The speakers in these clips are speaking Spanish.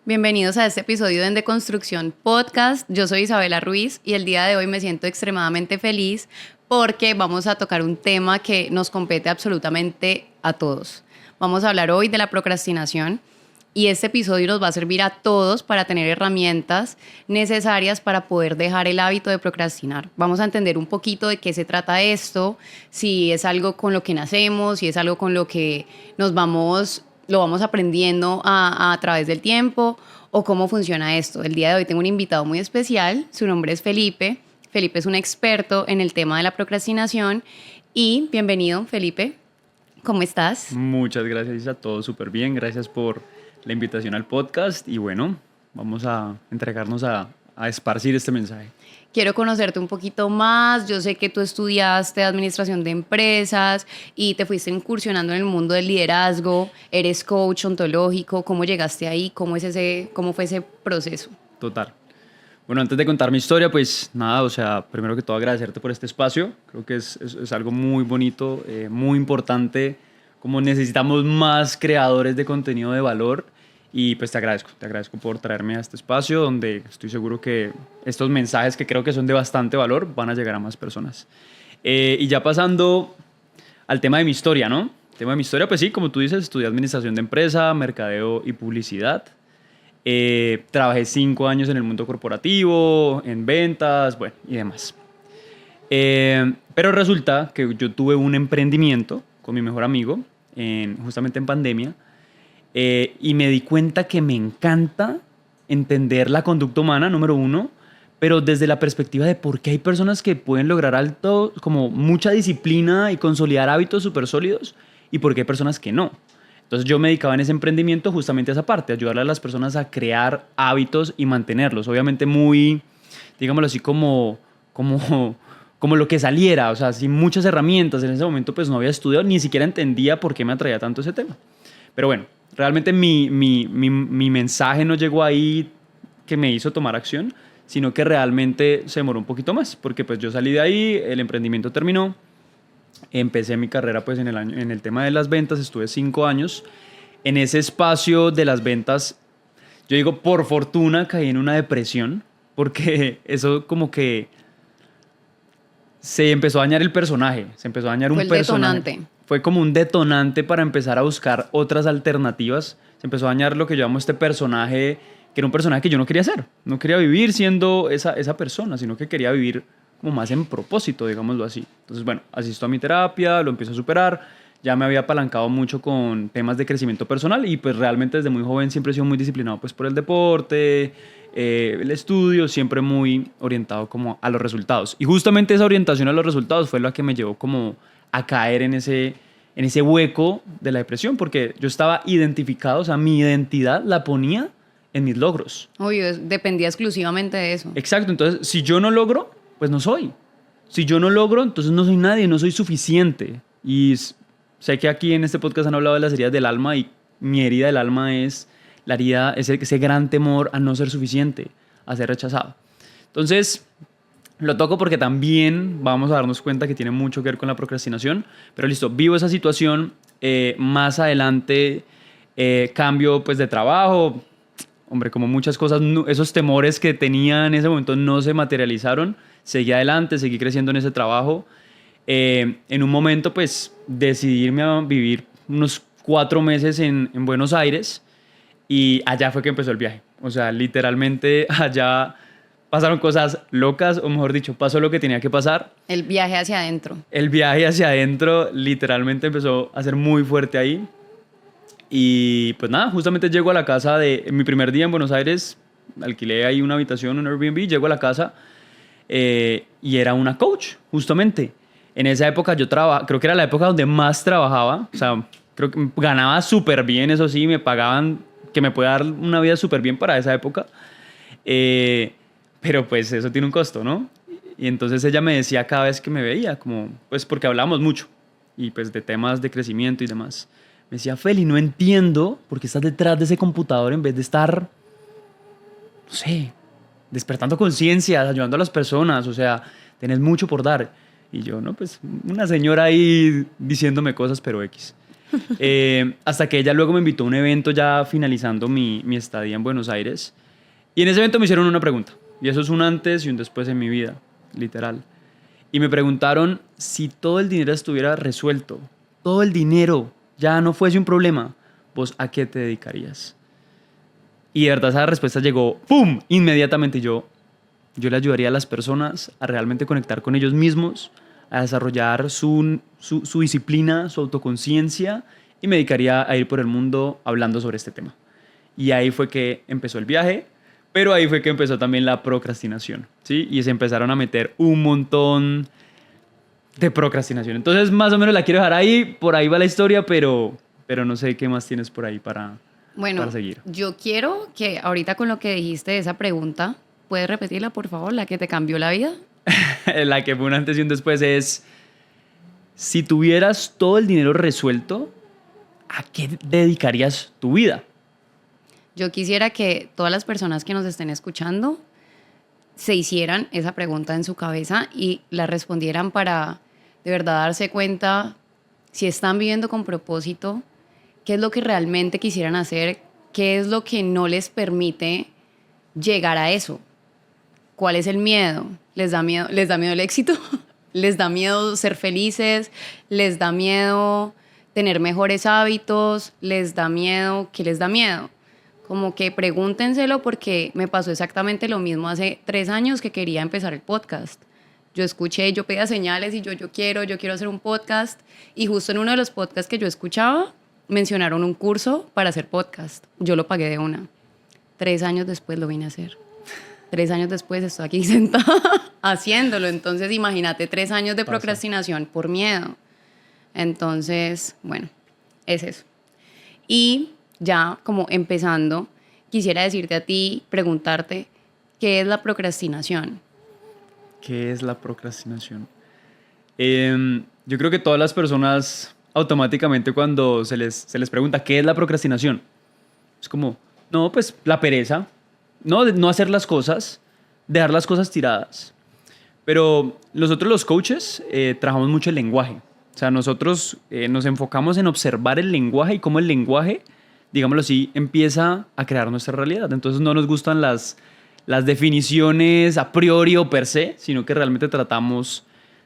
Bienvenidos a este episodio de Deconstrucción Podcast. Yo soy Isabela Ruiz y el día de hoy me siento extremadamente feliz porque vamos a tocar un tema que nos compete absolutamente a todos. Vamos a hablar hoy de la procrastinación y este episodio nos va a servir a todos para tener herramientas necesarias para poder dejar el hábito de procrastinar. Vamos a entender un poquito de qué se trata esto, si es algo con lo que nacemos, si es algo con lo que lo vamos aprendiendo a través del tiempo o cómo funciona esto. El día de hoy tengo un invitado muy especial, su nombre es Felipe. Felipe es un experto en el tema de la procrastinación y bienvenido, Felipe. ¿Cómo estás? Muchas gracias, Isa. Todo súper bien. Gracias por la invitación al podcast y bueno, vamos a entregarnos a esparcir este mensaje. Quiero conocerte un poquito más. Yo sé que tú estudiaste administración de empresas y te fuiste incursionando en el mundo del liderazgo. Eres coach ontológico. ¿Cómo llegaste ahí? ¿Cómo fue ese proceso? Total. Bueno, antes de contar mi historia, pues nada, o sea, primero que todo agradecerte por este espacio. Creo que es algo muy bonito, muy importante, como necesitamos más creadores de contenido de valor. Y pues te agradezco por traerme a este espacio donde estoy seguro que estos mensajes que creo que son de bastante valor van a llegar a más personas. Y ya pasando al tema de mi historia, ¿no? El tema de mi historia, pues sí, como tú dices, estudié administración de empresa, mercadeo y publicidad. Trabajé 5 años en el mundo corporativo, en ventas, bueno, y demás. Pero resulta que yo tuve un emprendimiento con mi mejor amigo, justamente en pandemia, y me di cuenta que me encanta entender la conducta humana, número uno, pero desde la perspectiva de por qué hay personas que pueden lograr alto, como mucha disciplina y consolidar hábitos súper sólidos, y por qué hay personas que no. Entonces yo me dedicaba en ese emprendimiento justamente a esa parte, ayudarle a las personas a crear hábitos y mantenerlos. Obviamente muy, digámoslo así, como lo que saliera, o sea, sin muchas herramientas. En ese momento pues no había estudiado, ni siquiera entendía por qué me atraía tanto ese tema. Pero bueno, realmente mi mensaje no llegó ahí que me hizo tomar acción, sino que realmente se demoró un poquito más, porque pues yo salí de ahí, el emprendimiento terminó, empecé mi carrera pues en el tema de las ventas, estuve 5 años. En ese espacio de las ventas, yo digo, por fortuna caí en una depresión, porque eso como que se empezó a dañar el personaje, se empezó a dañar un personaje. Detonante. Fue como un detonante para empezar a buscar otras alternativas. Se empezó a dañar lo que yo llamo este personaje, que era un personaje que yo no quería ser. No quería vivir siendo esa persona, sino que quería vivir como más en propósito, digámoslo así. Entonces, bueno, asisto a mi terapia, lo empiezo a superar. Ya me había apalancado mucho con temas de crecimiento personal y pues realmente desde muy joven siempre he sido muy disciplinado pues por el deporte, el estudio, siempre muy orientado como a los resultados. Y justamente esa orientación a los resultados fue la que me llevó como a caer en ese hueco de la depresión, porque yo estaba identificado, o sea, mi identidad la ponía en mis logros. Obvio, dependía exclusivamente de eso. Exacto, entonces si yo no logro, pues no soy. Si yo no logro, entonces no soy nadie, no soy suficiente. Y sé que aquí en este podcast han hablado de las heridas del alma y mi herida del alma es la herida, ese gran temor a no ser suficiente, a ser rechazado. Entonces, lo toco porque también vamos a darnos cuenta que tiene mucho que ver con la procrastinación. Pero listo, vivo esa situación. Más adelante cambio pues de trabajo. Hombre, como muchas cosas, esos temores que tenía en ese momento no se materializaron. Seguí adelante, seguí creciendo en ese trabajo. En un momento pues decidí irme a vivir unos 4 meses en Buenos Aires y allá fue que empezó el viaje. O sea, literalmente allá pasaron cosas locas, o mejor dicho, pasó lo que tenía que pasar. El viaje hacia adentro. El viaje hacia adentro literalmente empezó a ser muy fuerte ahí. Y pues nada, justamente llego a la casa en mi primer día en Buenos Aires, alquilé ahí una habitación, un Airbnb, llego a la casa y era una coach, justamente. En esa época yo creo que era la época donde más trabajaba, o sea, creo que ganaba súper bien, eso sí, me pagaban, que me puede dar una vida súper bien para esa época. Pero pues eso tiene un costo, ¿no? Y entonces ella me decía cada vez que me veía, como, pues porque hablábamos mucho, y pues de temas de crecimiento y demás. Me decía, Feli, no entiendo por qué estás detrás de ese computador en vez de estar, no sé, despertando conciencias, ayudando a las personas, o sea, tenés mucho por dar. Y yo, no, pues una señora ahí diciéndome cosas, pero X. Hasta que ella luego me invitó a un evento ya finalizando mi estadía en Buenos Aires. Y en ese evento me hicieron una pregunta. Y eso es un antes y un después en mi vida, literal. Y me preguntaron si todo el dinero estuviera resuelto, todo el dinero ya no fuese un problema, ¿vos a qué te dedicarías? Y de verdad esa respuesta llegó, ¡pum!, inmediatamente. Yo le ayudaría a las personas a realmente conectar con ellos mismos, a desarrollar su disciplina, su autoconciencia, y me dedicaría a ir por el mundo hablando sobre este tema. Y ahí fue que empezó el viaje, pero ahí fue que empezó también la procrastinación, ¿sí? Y se empezaron a meter un montón de procrastinación. Entonces, más o menos la quiero dejar ahí, por ahí va la historia, pero no sé qué más tienes por ahí para seguir. Yo quiero que ahorita con lo que dijiste de esa pregunta, ¿puedes repetirla, por favor, la que te cambió la vida? La que fue un antes y un después es, si tuvieras todo el dinero resuelto, ¿a qué dedicarías tu vida? Yo quisiera que todas las personas que nos estén escuchando se hicieran esa pregunta en su cabeza y la respondieran para de verdad darse cuenta si están viviendo con propósito, qué es lo que realmente quisieran hacer, qué es lo que no les permite llegar a eso. ¿Cuál es el miedo? ¿Les da miedo el éxito? ¿Les da miedo ser felices? ¿Les da miedo tener mejores hábitos? ¿Les da miedo? ¿Qué les da miedo? Como que pregúntenselo, porque me pasó exactamente lo mismo hace 3 años que quería empezar el podcast. Yo pedía señales y yo quiero hacer un podcast. Y justo en uno de los podcasts que yo escuchaba, mencionaron un curso para hacer podcast. Yo lo pagué de una. 3 años después lo vine a hacer. 3 años después estoy aquí sentada haciéndolo. Entonces, imagínate 3 años de procrastinación por miedo. Entonces, bueno, es eso. Y ya como empezando, quisiera decirte a ti, preguntarte, ¿qué es la procrastinación? ¿Qué es la procrastinación? Yo creo que todas las personas automáticamente cuando se les pregunta ¿qué es la procrastinación? Es como, no, pues la pereza, no hacer las cosas, dejar las cosas tiradas. Pero nosotros los coaches trabajamos mucho el lenguaje. O sea, nosotros nos enfocamos en observar el lenguaje y cómo el lenguaje, digámoslo así, empieza a crear nuestra realidad. Entonces no nos gustan las definiciones a priori o per se, sino que realmente tratamos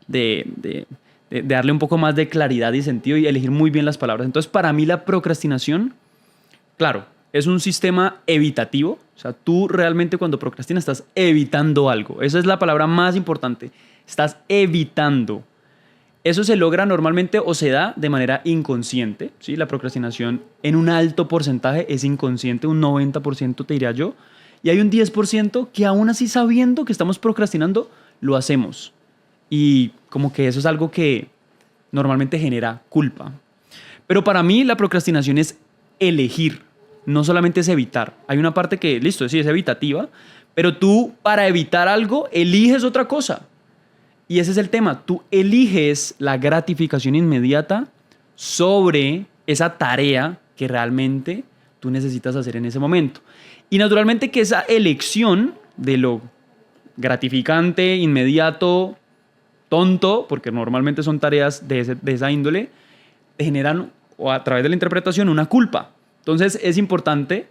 de darle un poco más de claridad y sentido y elegir muy bien las palabras. Entonces, para mí la procrastinación, claro, es un sistema evitativo. O sea, tú realmente cuando procrastinas estás evitando algo. Esa es la palabra más importante. Estás evitando. Eso se logra normalmente o se da de manera inconsciente, ¿sí? La procrastinación en un alto porcentaje es inconsciente, un 90% te diría yo. Y hay un 10% que aún así sabiendo que estamos procrastinando, lo hacemos. Y como que eso es algo que normalmente genera culpa. Pero para mí la procrastinación es elegir, no solamente es evitar. Hay una parte que, listo, sí es evitativa, pero tú para evitar algo eliges otra cosa. Y ese es el tema, tú eliges la gratificación inmediata sobre esa tarea que realmente tú necesitas hacer en ese momento. Y naturalmente que esa elección de lo gratificante, inmediato, tonto, porque normalmente son tareas de esa índole, te generan, o a través de la interpretación, una culpa. Entonces es importante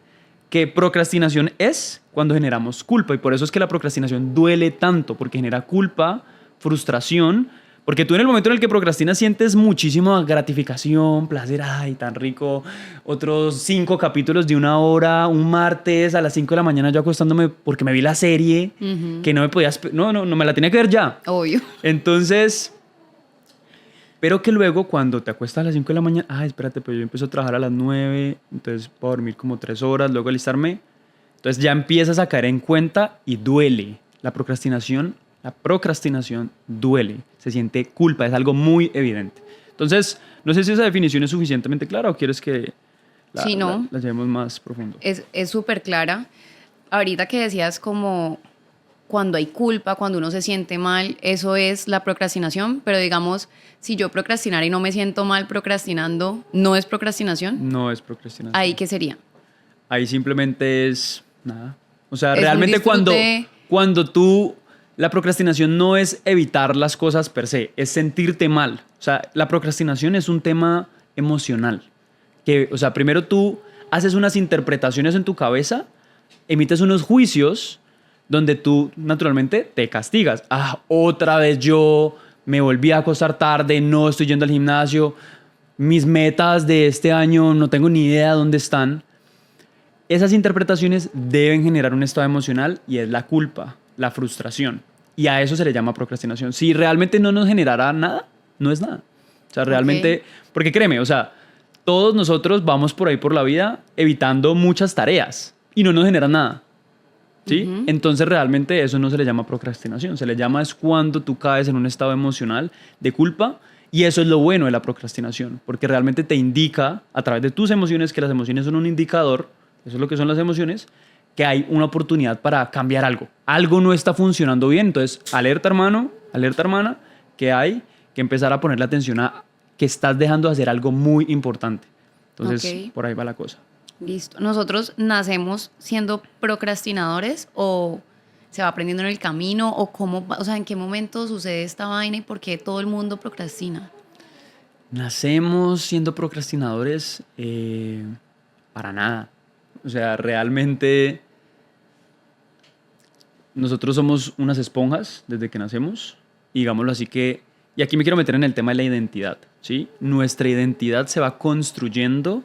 que procrastinación es cuando generamos culpa, y por eso es que la procrastinación duele tanto, porque genera culpa, frustración, porque tú en el momento en el que procrastinas sientes muchísima gratificación, placer, ay, tan rico, otros 5 capítulos de 1 hora, un martes a las 5 de la mañana yo acostándome porque me vi la serie, que no me podía, no me la tenía que ver ya. Obvio. Entonces, pero que luego cuando te acuestas a las 5 de la mañana, ay, espérate, pues yo empiezo a trabajar a las 9, entonces puedo dormir como 3 horas, luego alistarme, entonces ya empiezas a caer en cuenta y duele. La procrastinación duele, se siente culpa, es algo muy evidente. Entonces, no sé si esa definición es suficientemente clara o quieres que la llevemos más profundo. Es súper clara. Ahorita que decías como cuando hay culpa, cuando uno se siente mal, eso es la procrastinación, pero digamos, si yo procrastinara y no me siento mal procrastinando, ¿no es procrastinación? No es procrastinación. ¿Ahí qué sería? Ahí simplemente es nada. O sea, es realmente cuando tú... La procrastinación no es evitar las cosas per se, es sentirte mal. O sea, la procrastinación es un tema emocional. Que, o sea, primero tú haces unas interpretaciones en tu cabeza, emites unos juicios donde tú naturalmente te castigas. Ah, otra vez yo me volví a acostar tarde, no estoy yendo al gimnasio, mis metas de este año no tengo ni idea dónde están. Esas interpretaciones deben generar un estado emocional y es la culpa, la frustración. Y a eso se le llama procrastinación. Si realmente no nos generara nada, no es nada. O sea, realmente, porque créeme, o sea, todos nosotros vamos por ahí por la vida evitando muchas tareas y no nos genera nada. ¿Sí? Entonces realmente eso no se le llama procrastinación. Se le llama es cuando tú caes en un estado emocional de culpa. Y eso es lo bueno de la procrastinación, porque realmente te indica a través de tus emociones, que las emociones son un indicador, eso es lo que son las emociones, que hay una oportunidad para cambiar algo. Algo no está funcionando bien, entonces alerta hermano, alerta hermana, que hay que empezar a ponerle atención a que estás dejando de hacer algo muy importante. Entonces por ahí va la cosa. Listo. ¿Nosotros nacemos siendo procrastinadores o se va aprendiendo en el camino o cómo, o sea, en qué momento sucede esta vaina y por qué todo el mundo procrastina? Nacemos siendo procrastinadores para nada. O sea, realmente nosotros somos unas esponjas desde que nacemos, digámoslo así que, y aquí me quiero meter en el tema de la identidad, ¿sí? Nuestra identidad se va construyendo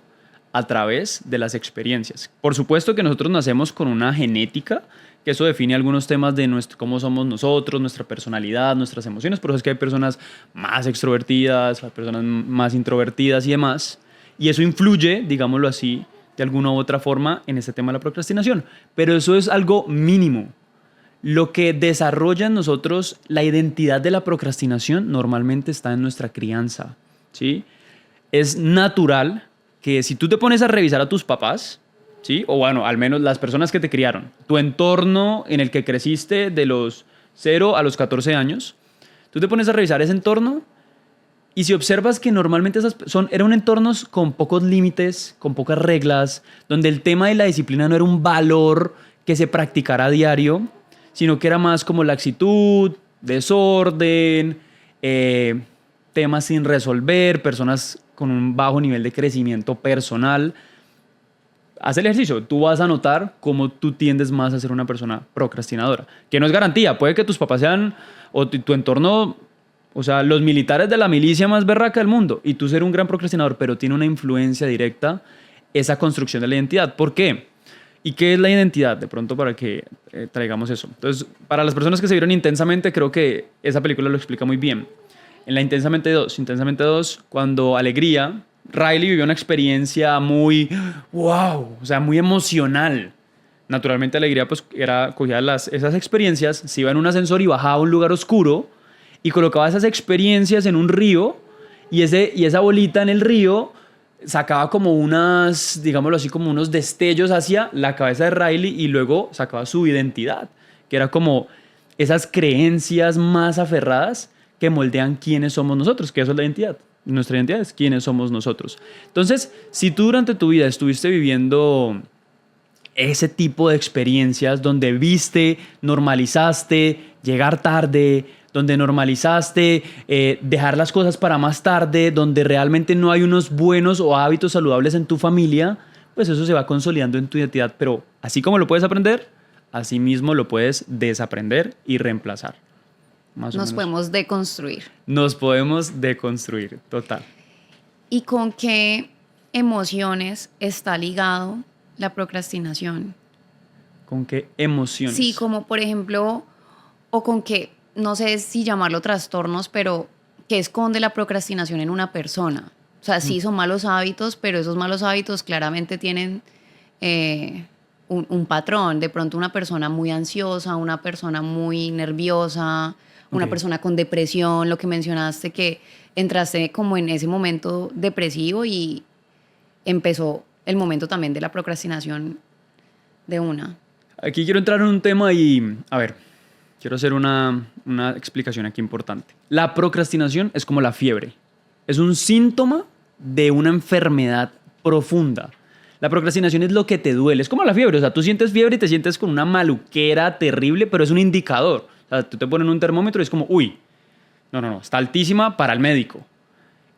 a través de las experiencias. Por supuesto que nosotros nacemos con una genética, que eso define algunos temas de cómo somos nosotros, nuestra personalidad, nuestras emociones. Por eso es que hay personas más extrovertidas, hay personas más introvertidas y demás. Y eso influye, digámoslo así, de alguna u otra forma en este tema de la procrastinación. Pero eso es algo mínimo. Lo que desarrolla en nosotros la identidad de la procrastinación normalmente está en nuestra crianza, ¿sí? Es natural que si tú te pones a revisar a tus papás, ¿sí? O bueno, al menos las personas que te criaron, tu entorno en el que creciste de los 0 a los 14 años, tú te pones a revisar ese entorno y si observas que normalmente eran entornos con pocos límites, con pocas reglas, donde el tema de la disciplina no era un valor que se practicara a diario, sino que era más como laxitud, desorden, temas sin resolver, personas con un bajo nivel de crecimiento personal. Haz el ejercicio, tú vas a notar cómo tú tiendes más a ser una persona procrastinadora, que no es garantía, puede que tus papás sean, o tu entorno, o sea, los militares de la milicia más berraca del mundo, y tú ser un gran procrastinador, pero tiene una influencia directa esa construcción de la identidad. ¿Por qué? ¿Y qué es la identidad? De pronto para que traigamos eso. Entonces, para las personas que se vieron Intensamente, creo que esa película lo explica muy bien. En la Intensamente 2, cuando Alegría, Riley vivió una experiencia muy, wow, o sea, muy emocional. Naturalmente Alegría pues cogía esas experiencias, se iba en un ascensor y bajaba a un lugar oscuro y colocaba esas experiencias en un río y esa bolita en el río sacaba como unas, digámoslo así, como unos destellos hacia la cabeza de Riley y luego sacaba su identidad, que era como esas creencias más aferradas que moldean quiénes somos nosotros, que eso es la identidad. Nuestra identidad es quiénes somos nosotros. Entonces, si tú durante tu vida estuviste viviendo ese tipo de experiencias donde viste, normalizaste, llegar tarde, donde normalizaste dejar las cosas para más tarde, donde realmente no hay unos buenos o hábitos saludables en tu familia, pues eso se va consolidando en tu identidad. Pero así como lo puedes aprender, así mismo lo puedes desaprender y reemplazar. Nos podemos deconstruir. Nos podemos deconstruir, total. ¿Y con qué emociones está ligado la procrastinación? ¿Con qué emociones? Sí, como por ejemplo, o con qué, no sé si llamarlo trastornos, pero ¿qué esconde la procrastinación en una persona? O sea, sí son malos hábitos, pero esos malos hábitos claramente tienen un patrón. De pronto una persona muy ansiosa, una persona muy nerviosa, una persona con depresión, lo que mencionaste, que entraste como en ese momento depresivo y empezó el momento también de la procrastinación de una. Aquí quiero entrar en un tema y, a ver, quiero hacer una explicación aquí importante. La procrastinación es como la fiebre. Es un síntoma de una enfermedad profunda. La procrastinación es lo que te duele. Es como la fiebre. O sea, tú sientes fiebre y te sientes con una maluquera terrible, pero es un indicador. O sea, tú te pones un termómetro y es como, uy, no, está altísima para el médico.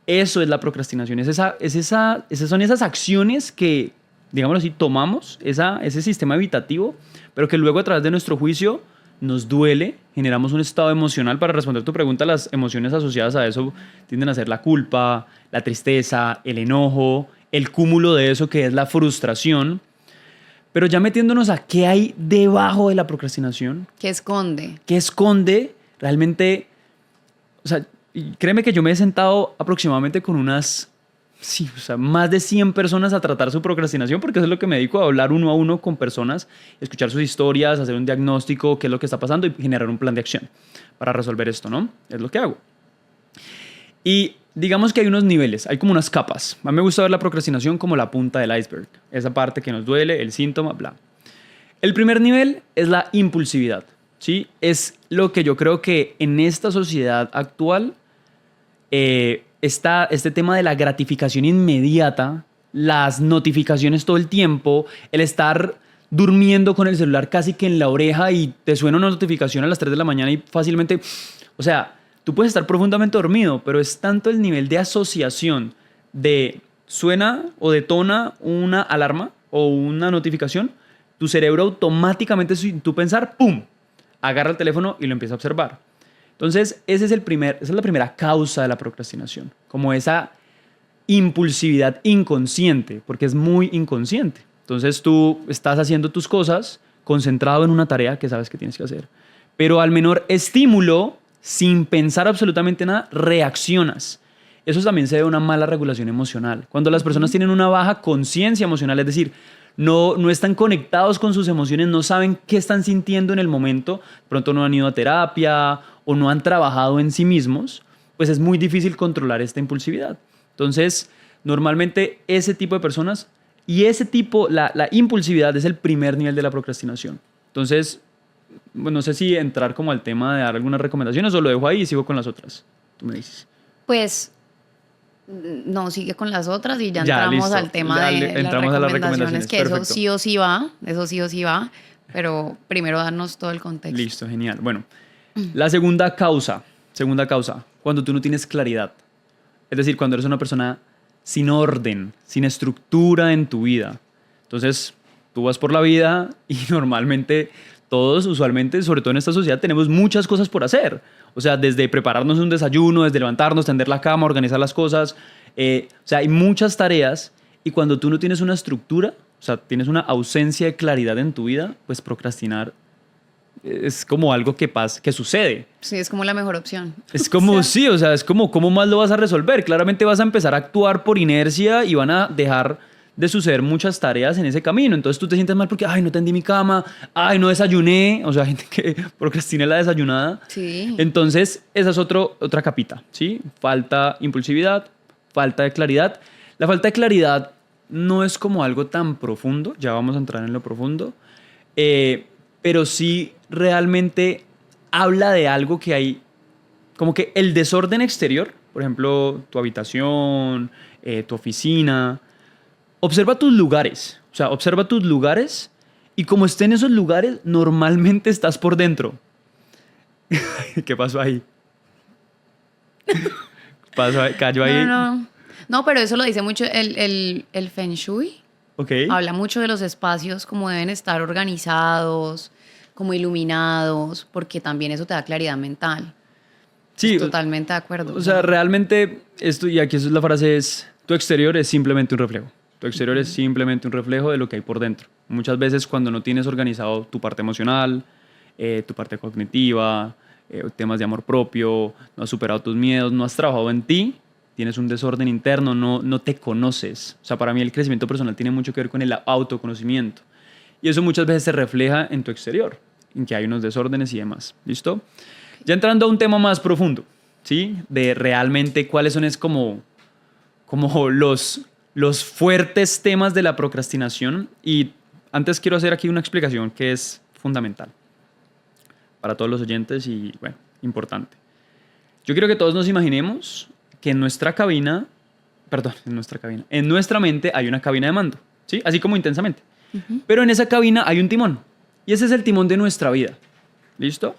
Eso es la procrastinación. Esas son esas acciones que, digámoslo así, tomamos, ese sistema evitativo, pero que luego a través de nuestro juicio nos duele, generamos un estado emocional. Para responder tu pregunta, las emociones asociadas a eso tienden a ser la culpa, la tristeza, el enojo, el cúmulo de eso que es la frustración. Pero ya metiéndonos a qué hay debajo de la procrastinación. ¿Qué esconde? ¿Qué esconde? Realmente, o sea, y créeme que yo me he sentado aproximadamente con más de 100 personas a tratar su procrastinación, porque eso es lo que me dedico, a hablar uno a uno con personas, escuchar sus historias, hacer un diagnóstico, qué es lo que está pasando y generar un plan de acción para resolver esto, ¿no? Es lo que hago. Y digamos que hay unos niveles, hay como unas capas. A mí me gusta ver la procrastinación como la punta del iceberg, esa parte que nos duele, el síntoma, bla. El primer nivel es la impulsividad, ¿sí? Es lo que yo creo que en esta sociedad actual está este tema de la gratificación inmediata, las notificaciones todo el tiempo, el estar durmiendo con el celular casi que en la oreja y te suena una notificación a las 3 de la mañana y fácilmente, o sea, tú puedes estar profundamente dormido, pero es tanto el nivel de asociación de suena o detona una alarma o una notificación, tu cerebro automáticamente, sin tú pensar, ¡pum!, agarra el teléfono y lo empieza a observar. Entonces, esa es la primera causa de la procrastinación, como esa impulsividad inconsciente, porque es muy inconsciente. Entonces, tú estás haciendo tus cosas concentrado en una tarea que sabes que tienes que hacer, pero al menor estímulo, sin pensar absolutamente nada, reaccionas. Eso también se debe a una mala regulación emocional. Cuando las personas tienen una baja conciencia emocional, es decir, no están conectados con sus emociones, no saben qué están sintiendo en el momento, pronto no han ido a terapia o no han trabajado en sí mismos, pues es muy difícil controlar esta impulsividad. Entonces, normalmente ese tipo de personas y la impulsividad es el primer nivel de la procrastinación. Entonces, bueno, no sé si entrar como al tema de dar algunas recomendaciones o lo dejo ahí y sigo con las otras. Tú me dices. Pues no, sigue con las otras y ya Ya, entramos listo. al tema de Entramos a las recomendaciones. que Perfecto. eso sí o sí va, pero primero darnos todo el contexto. Listo, genial. Bueno, la segunda causa, cuando tú no tienes claridad. Es decir, cuando eres una persona sin orden, sin estructura en tu vida. Entonces, tú vas por la vida y normalmente todos, usualmente, sobre todo en esta sociedad, tenemos muchas cosas por hacer. O sea, desde prepararnos un desayuno, desde levantarnos, tender la cama, organizar las cosas. O sea, hay muchas tareas y cuando tú no tienes una estructura, o sea, tienes una ausencia de claridad en tu vida, pues procrastinar es como algo que sucede. Sí, es como la mejor opción. Es como, es como, ¿cómo más lo vas a resolver? Claramente vas a empezar a actuar por inercia y van a dejar de suceder muchas tareas en ese camino. Entonces tú te sientes mal porque, ay, no tendí mi cama, ay, no desayuné. O sea, gente que procrastina la desayunada. Sí. Entonces, esa es otra capita, ¿sí? Falta impulsividad, falta de claridad. La falta de claridad no es como algo tan profundo, ya vamos a entrar en lo profundo, pero sí realmente habla de algo que hay, como que el desorden exterior, por ejemplo, tu habitación, tu oficina. Observa tus lugares, o sea, observa tus lugares y como estén esos lugares, normalmente estás por dentro. ¿Qué pasó ahí? ¿Cayó ahí? No, pero eso lo dice mucho el Feng Shui. Ok. Habla mucho de los espacios, como deben estar organizados, como iluminados, porque también eso te da claridad mental. Sí. Totalmente de acuerdo. O sea, realmente esto, y aquí la frase es, tu exterior es simplemente un reflejo. Tu exterior es simplemente un reflejo de lo que hay por dentro. Muchas veces cuando no tienes organizado tu parte emocional, tu parte cognitiva, temas de amor propio, no has superado tus miedos, no has trabajado en ti, tienes un desorden interno, no te conoces. O sea, para mí el crecimiento personal tiene mucho que ver con el autoconocimiento. Y eso muchas veces se refleja en tu exterior, en que hay unos desórdenes y demás. ¿Listo? Ya entrando a un tema más profundo, ¿sí? De realmente cuáles son como los fuertes temas de la procrastinación. Y antes quiero hacer aquí una explicación que es fundamental para todos los oyentes y, bueno, importante. Yo quiero que todos nos imaginemos que en nuestra mente hay una cabina de mando, ¿sí? Así como Intensamente. Pero en esa cabina hay un timón. Y ese es el timón de nuestra vida. ¿Listo?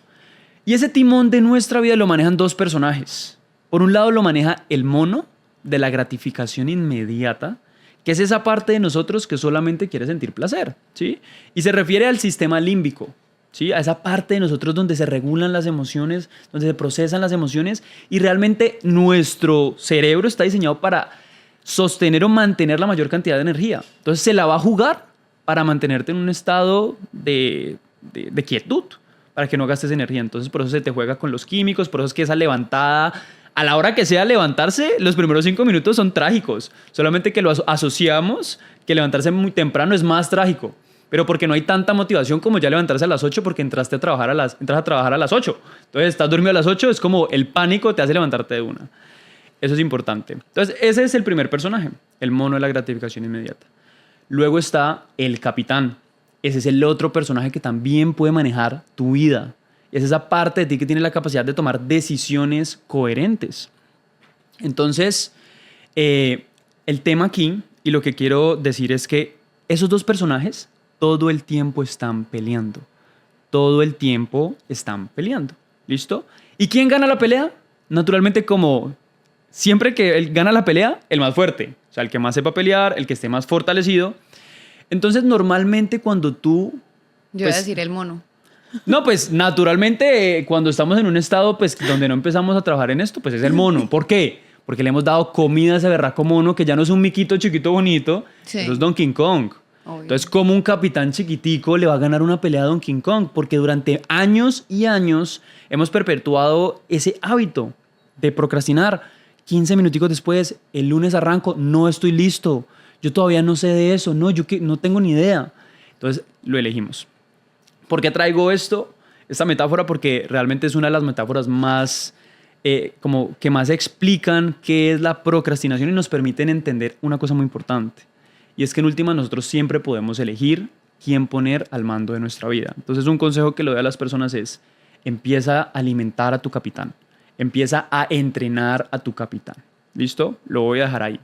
Y ese timón de nuestra vida lo manejan dos personajes. Por un lado lo maneja el mono de la gratificación inmediata, que es esa parte de nosotros que solamente quiere sentir placer, ¿sí? Y se refiere al sistema límbico, ¿sí? A esa parte de nosotros donde se regulan las emociones, donde se procesan las emociones, y realmente nuestro cerebro está diseñado para sostener o mantener la mayor cantidad de energía. Entonces se la va a jugar para mantenerte en un estado de quietud, para que no gastes energía. Entonces por eso se te juega con los químicos, por eso es que esa levantada, a la hora que sea levantarse, los primeros 5 minutos son trágicos. Solamente que lo asociamos, que levantarse muy temprano es más trágico. Pero porque no hay tanta motivación como ya levantarse a las 8 porque entras a trabajar a las 8. Entonces estás dormido a las 8, es como el pánico te hace levantarte de una. Eso es importante. Entonces ese es el primer personaje, el mono de la gratificación inmediata. Luego está el capitán. Ese es el otro personaje que también puede manejar tu vida. Es esa parte de ti que tiene la capacidad de tomar decisiones coherentes. Entonces, el tema aquí, y lo que quiero decir es que esos dos personajes todo el tiempo están peleando. Todo el tiempo están peleando. ¿Listo? ¿Y quién gana la pelea? Naturalmente, como siempre que él gana la pelea, el más fuerte. O sea, el que más sepa pelear, el que esté más fortalecido. Entonces, normalmente cuando tú... Yo voy a decir el mono. No, pues naturalmente cuando estamos en un estado pues donde no empezamos a trabajar en esto, pues es el mono. ¿Por qué? Porque le hemos dado comida a ese berraco mono que ya no es un miquito chiquito bonito, sí. Eso es Donkey Kong. Obvio. Entonces, ¿cómo un capitán chiquitico le va a ganar una pelea a Donkey Kong? Porque durante años y años hemos perpetuado ese hábito de procrastinar. 15 minuticos después, el lunes arranco, no estoy listo, yo todavía no sé de eso, no, yo no tengo ni idea. Entonces, lo elegimos. ¿Por qué traigo esta metáfora? Porque realmente es una de las metáforas más, como que más explican qué es la procrastinación y nos permiten entender una cosa muy importante. Y es que en última nosotros siempre podemos elegir quién poner al mando de nuestra vida. Entonces un consejo que le doy a las personas es, empieza a alimentar a tu capitán. Empieza a entrenar a tu capitán. ¿Listo? Lo voy a dejar ahí.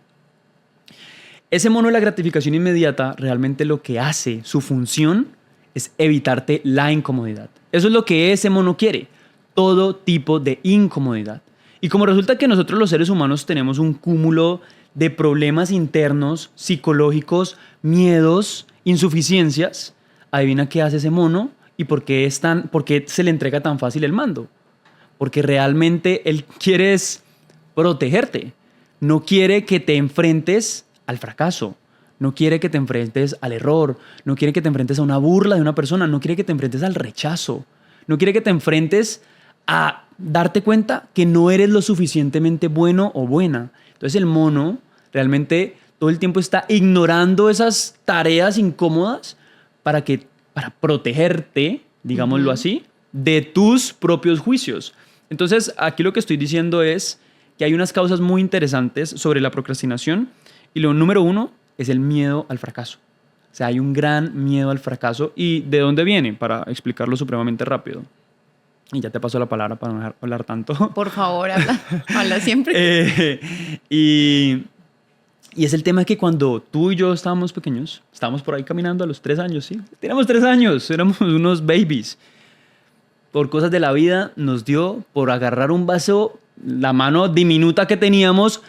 Ese mono de la gratificación inmediata realmente lo que hace, su función, es evitarte la incomodidad. Eso es lo que ese mono quiere, todo tipo de incomodidad. Y como resulta que nosotros los seres humanos tenemos un cúmulo de problemas internos, psicológicos, miedos, insuficiencias, adivina qué hace ese mono y por qué se le entrega tan fácil el mando. Porque realmente él quiere protegerte, no quiere que te enfrentes al fracaso. No quiere que te enfrentes al error, no quiere que te enfrentes a una burla de una persona, no quiere que te enfrentes al rechazo, no quiere que te enfrentes a darte cuenta que no eres lo suficientemente bueno o buena. Entonces el mono realmente todo el tiempo está ignorando esas tareas incómodas para protegerte, digámoslo así, de tus propios juicios. Entonces aquí lo que estoy diciendo es que hay unas causas muy interesantes sobre la procrastinación y lo número 1 es el miedo al fracaso. O sea, hay un gran miedo al fracaso. ¿Y de dónde viene? Para explicarlo supremamente rápido. Y ya te paso la palabra para no dejar hablar tanto. Por favor, habla siempre. Y es el tema que cuando tú y yo estábamos pequeños, estábamos por ahí caminando a los 3 años, ¿sí? Teníamos 3 años, éramos unos babies. Por cosas de la vida nos dio por agarrar un vaso, la mano diminuta que teníamos,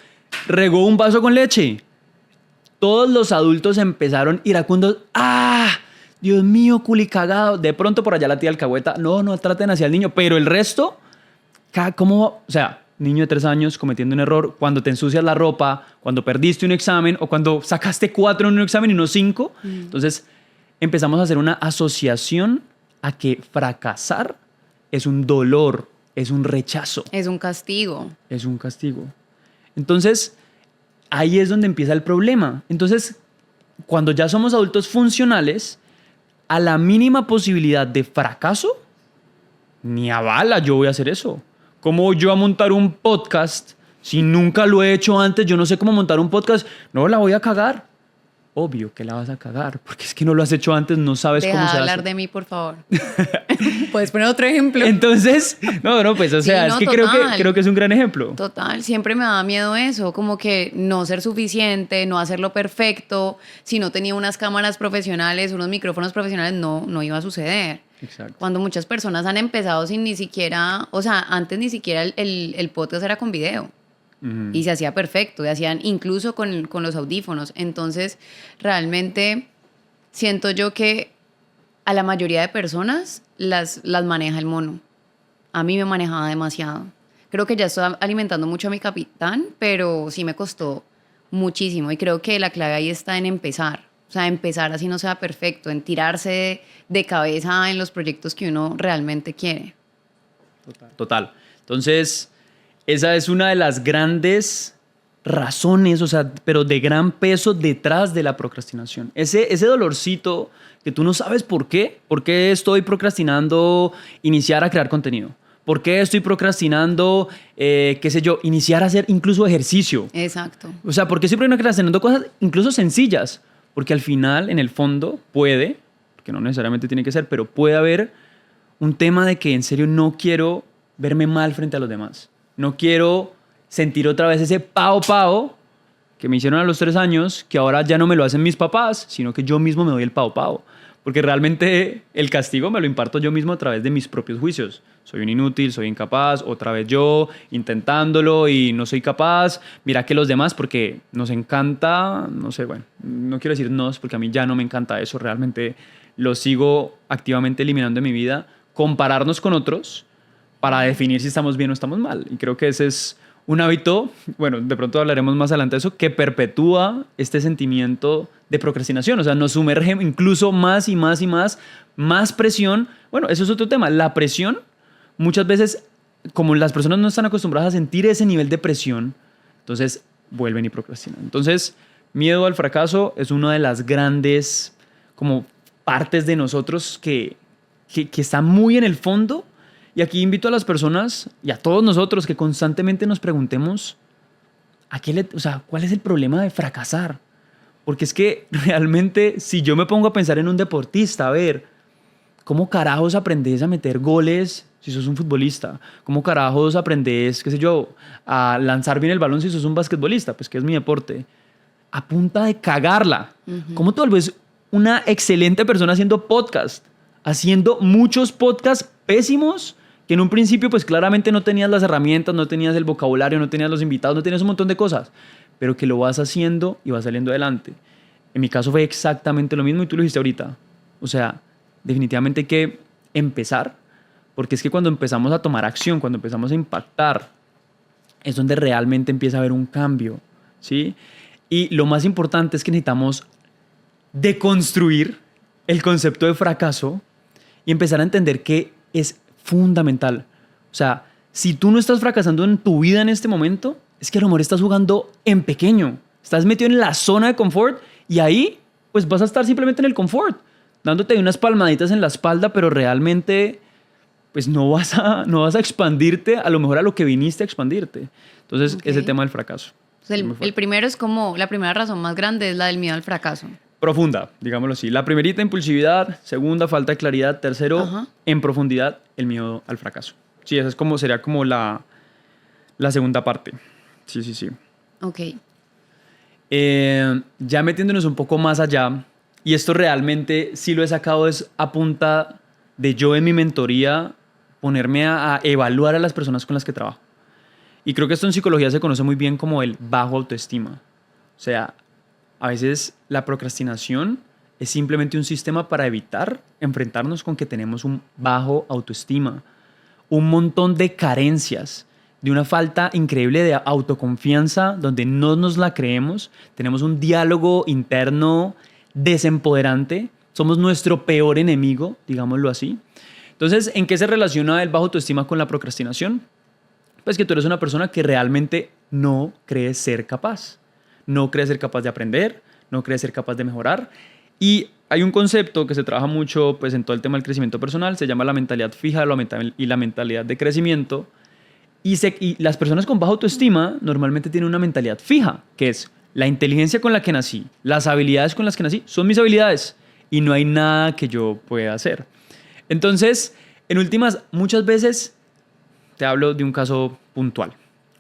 regó un vaso con leche. Todos los adultos empezaron iracundos. ¡Ah! Dios mío, culicagado. De pronto por allá la tía alcahueta. No traten así al niño. Pero el resto, ¿cómo? O sea, niño de 3 años cometiendo un error cuando te ensucias la ropa, cuando perdiste un examen o cuando sacaste 4 en un examen y no 5. Entonces empezamos a hacer una asociación a que fracasar es un dolor, es un rechazo. Es un castigo. Es un castigo. Entonces ahí es donde empieza el problema. Entonces, cuando ya somos adultos funcionales, a la mínima posibilidad de fracaso, ni a bala yo voy a hacer eso. ¿Cómo voy yo a montar un podcast si nunca lo he hecho antes? Yo no sé cómo montar un podcast. No, la voy a cagar. Obvio que la vas a cagar, porque es que no lo has hecho antes, no sabes cómo se hace. Deja de hablar de mí, por favor. ¿Puedes poner otro ejemplo? Entonces, pues, o sea, sí, es que creo que es un gran ejemplo. Total, siempre me daba miedo eso, como que no ser suficiente, no hacerlo perfecto. Si no tenía unas cámaras profesionales, unos micrófonos profesionales, no iba a suceder. Exacto. Cuando muchas personas han empezado sin ni siquiera, o sea, antes ni siquiera el podcast era con video. Y se hacía perfecto, y hacían incluso con los audífonos. Entonces, realmente siento yo que a la mayoría de personas las maneja el mono. A mí me manejaba demasiado. Creo que ya estoy alimentando mucho a mi capitán, pero sí me costó muchísimo. Y creo que la clave ahí está en empezar. O sea, empezar así no sea perfecto, en tirarse de cabeza en los proyectos que uno realmente quiere. Total. Entonces, esa es una de las grandes razones, o sea, pero de gran peso detrás de la procrastinación. Ese dolorcito que tú no sabes por qué estoy procrastinando iniciar a crear contenido. ¿Por qué estoy procrastinando, qué sé yo, iniciar a hacer incluso ejercicio? Exacto. O sea, ¿por qué estoy procrastinando cosas incluso sencillas? Porque al final, en el fondo, puede, que no necesariamente tiene que ser, pero puede haber un tema de que en serio no quiero verme mal frente a los demás. No quiero sentir otra vez ese pao que me hicieron a los 3 años, que ahora ya no me lo hacen mis papás, sino que yo mismo me doy el pao. Porque realmente el castigo me lo imparto yo mismo a través de mis propios juicios. Soy un inútil, soy incapaz, otra vez yo intentándolo y no soy capaz. Mira que los demás, porque nos encanta, no sé, bueno, no quiero decir nos, porque a mí ya no me encanta eso, realmente lo sigo activamente eliminando de mi vida, compararnos con otros para definir si estamos bien o estamos mal. Y creo que ese es un hábito, bueno, de pronto hablaremos más adelante de eso, que perpetúa este sentimiento de procrastinación. O sea, nos sumerge incluso más y más y más presión. Bueno, eso es otro tema. La presión, muchas veces, como las personas no están acostumbradas a sentir ese nivel de presión, entonces vuelven y procrastinan. Entonces, miedo al fracaso es una de las grandes como partes de nosotros que está muy en el fondo. Y aquí invito a las personas y a todos nosotros que constantemente nos preguntemos ¿cuál es el problema de fracasar? Porque es que realmente si yo me pongo a pensar en un deportista, a ver, ¿cómo carajos aprendes a meter goles si sos un futbolista? ¿Cómo carajos aprendes, qué sé yo, a lanzar bien el balón si sos un basquetbolista? Pues que es mi deporte. A punta de cagarla. ¿Cómo te vuelves una excelente persona haciendo podcast? Haciendo muchos podcasts pésimos que en un principio pues claramente no tenías las herramientas, no tenías el vocabulario, no tenías los invitados, no tenías un montón de cosas, pero que lo vas haciendo y vas saliendo adelante. En mi caso fue exactamente lo mismo y tú lo dijiste ahorita. O sea, definitivamente hay que empezar, porque es que cuando empezamos a tomar acción, cuando empezamos a impactar, es donde realmente empieza a haber un cambio, ¿sí? Y lo más importante es que necesitamos deconstruir el concepto de fracaso y empezar a entender que es fundamental. O sea, si tú no estás fracasando en tu vida en este momento, es que a lo mejor estás jugando en pequeño. Estás metido en la zona de confort y ahí pues vas a estar simplemente en el confort, dándote unas palmaditas en la espalda, pero realmente pues no vas a expandirte a lo mejor a lo que viniste a expandirte. Entonces, ese tema del fracaso. O sea, el primero es como, la primera razón más grande es la del miedo al fracaso. Profunda, digámoslo así. La primerita, impulsividad. Segunda, falta de claridad. Tercero, en profundidad, el miedo al fracaso. Sí, esa sería como la segunda parte. Sí. Ok. Ya metiéndonos un poco más allá, y esto realmente sí lo he sacado es a punta de yo en mi mentoría ponerme a evaluar a las personas con las que trabajo. Y creo que esto en psicología se conoce muy bien como el bajo autoestima. O sea, a veces la procrastinación es simplemente un sistema para evitar enfrentarnos con que tenemos un bajo autoestima, un montón de carencias, de una falta increíble de autoconfianza donde no nos la creemos, tenemos un diálogo interno desempoderante, somos nuestro peor enemigo, digámoslo así. Entonces, ¿en qué se relaciona el bajo autoestima con la procrastinación? Pues que tú eres una persona que realmente no cree ser capaz. No crees ser capaz de aprender, no crees ser capaz de mejorar. Y hay un concepto que se trabaja mucho pues, en todo el tema del crecimiento personal, se llama la mentalidad fija y la mentalidad de crecimiento. Y las personas con baja autoestima normalmente tienen una mentalidad fija, que es la inteligencia con la que nací, las habilidades con las que nací, son mis habilidades y no hay nada que yo pueda hacer. Entonces, en últimas, muchas veces te hablo de un caso puntual.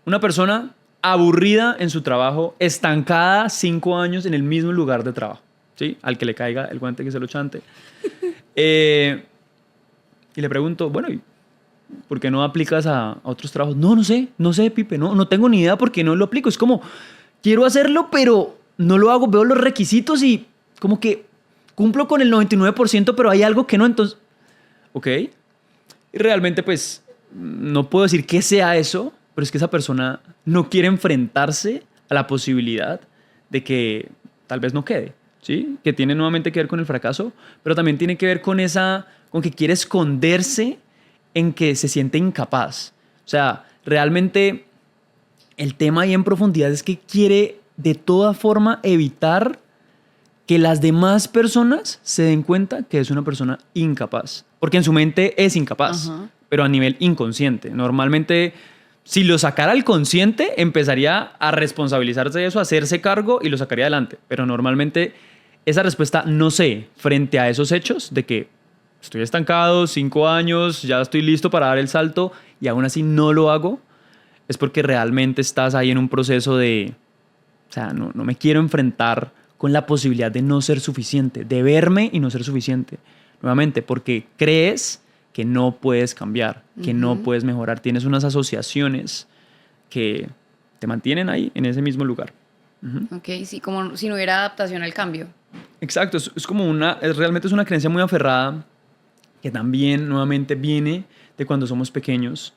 Una persona aburrida en su trabajo, estancada 5 años en el mismo lugar de trabajo, ¿sí? Al que le caiga el guante que se lo chante. Y le pregunto, bueno, ¿Por qué no aplicas a otros trabajos? No, no sé, Pipe, no tengo ni idea por qué no lo aplico. Es como, quiero hacerlo, pero no lo hago. Veo los requisitos y como que cumplo con el 99%, pero hay algo que no, entonces, ok. Y realmente, pues, no puedo decir que sea eso, pero es que esa persona no quiere enfrentarse a la posibilidad de que tal vez no quede, ¿sí? Que tiene nuevamente que ver con el fracaso, pero también tiene que ver con que quiere esconderse en que se siente incapaz. O sea, realmente el tema ahí en profundidad es que quiere de toda forma evitar que las demás personas se den cuenta que es una persona incapaz. Porque en su mente es incapaz, Ajá. pero a nivel inconsciente. Normalmente, si lo sacara al consciente, empezaría a responsabilizarse de eso, a hacerse cargo y lo sacaría adelante. Pero normalmente esa respuesta no sé frente a esos hechos de que estoy estancado, 5 años, ya estoy listo para dar el salto y aún así no lo hago, es porque realmente estás ahí en un proceso de, o sea, no me quiero enfrentar con la posibilidad de no ser suficiente, de verme y no ser suficiente. Nuevamente, porque crees que no puedes cambiar, que no puedes mejorar. Tienes unas asociaciones que te mantienen ahí, en ese mismo lugar. Ok, sí, como si no hubiera adaptación al cambio. Exacto, es como realmente es una creencia muy aferrada que también nuevamente viene de cuando somos pequeños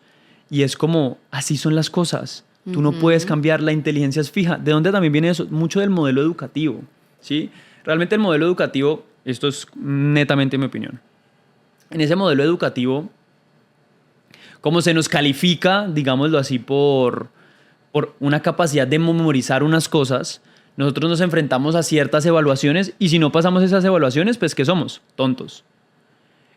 y es como, así son las cosas. Tú no puedes cambiar, la inteligencia es fija. ¿De dónde también viene eso? Mucho del modelo educativo, ¿sí? Realmente el modelo educativo, esto es netamente mi opinión. En ese modelo educativo, como se nos califica, digámoslo así, por una capacidad de memorizar unas cosas, nosotros nos enfrentamos a ciertas evaluaciones y si no pasamos esas evaluaciones, pues ¿qué somos? Tontos.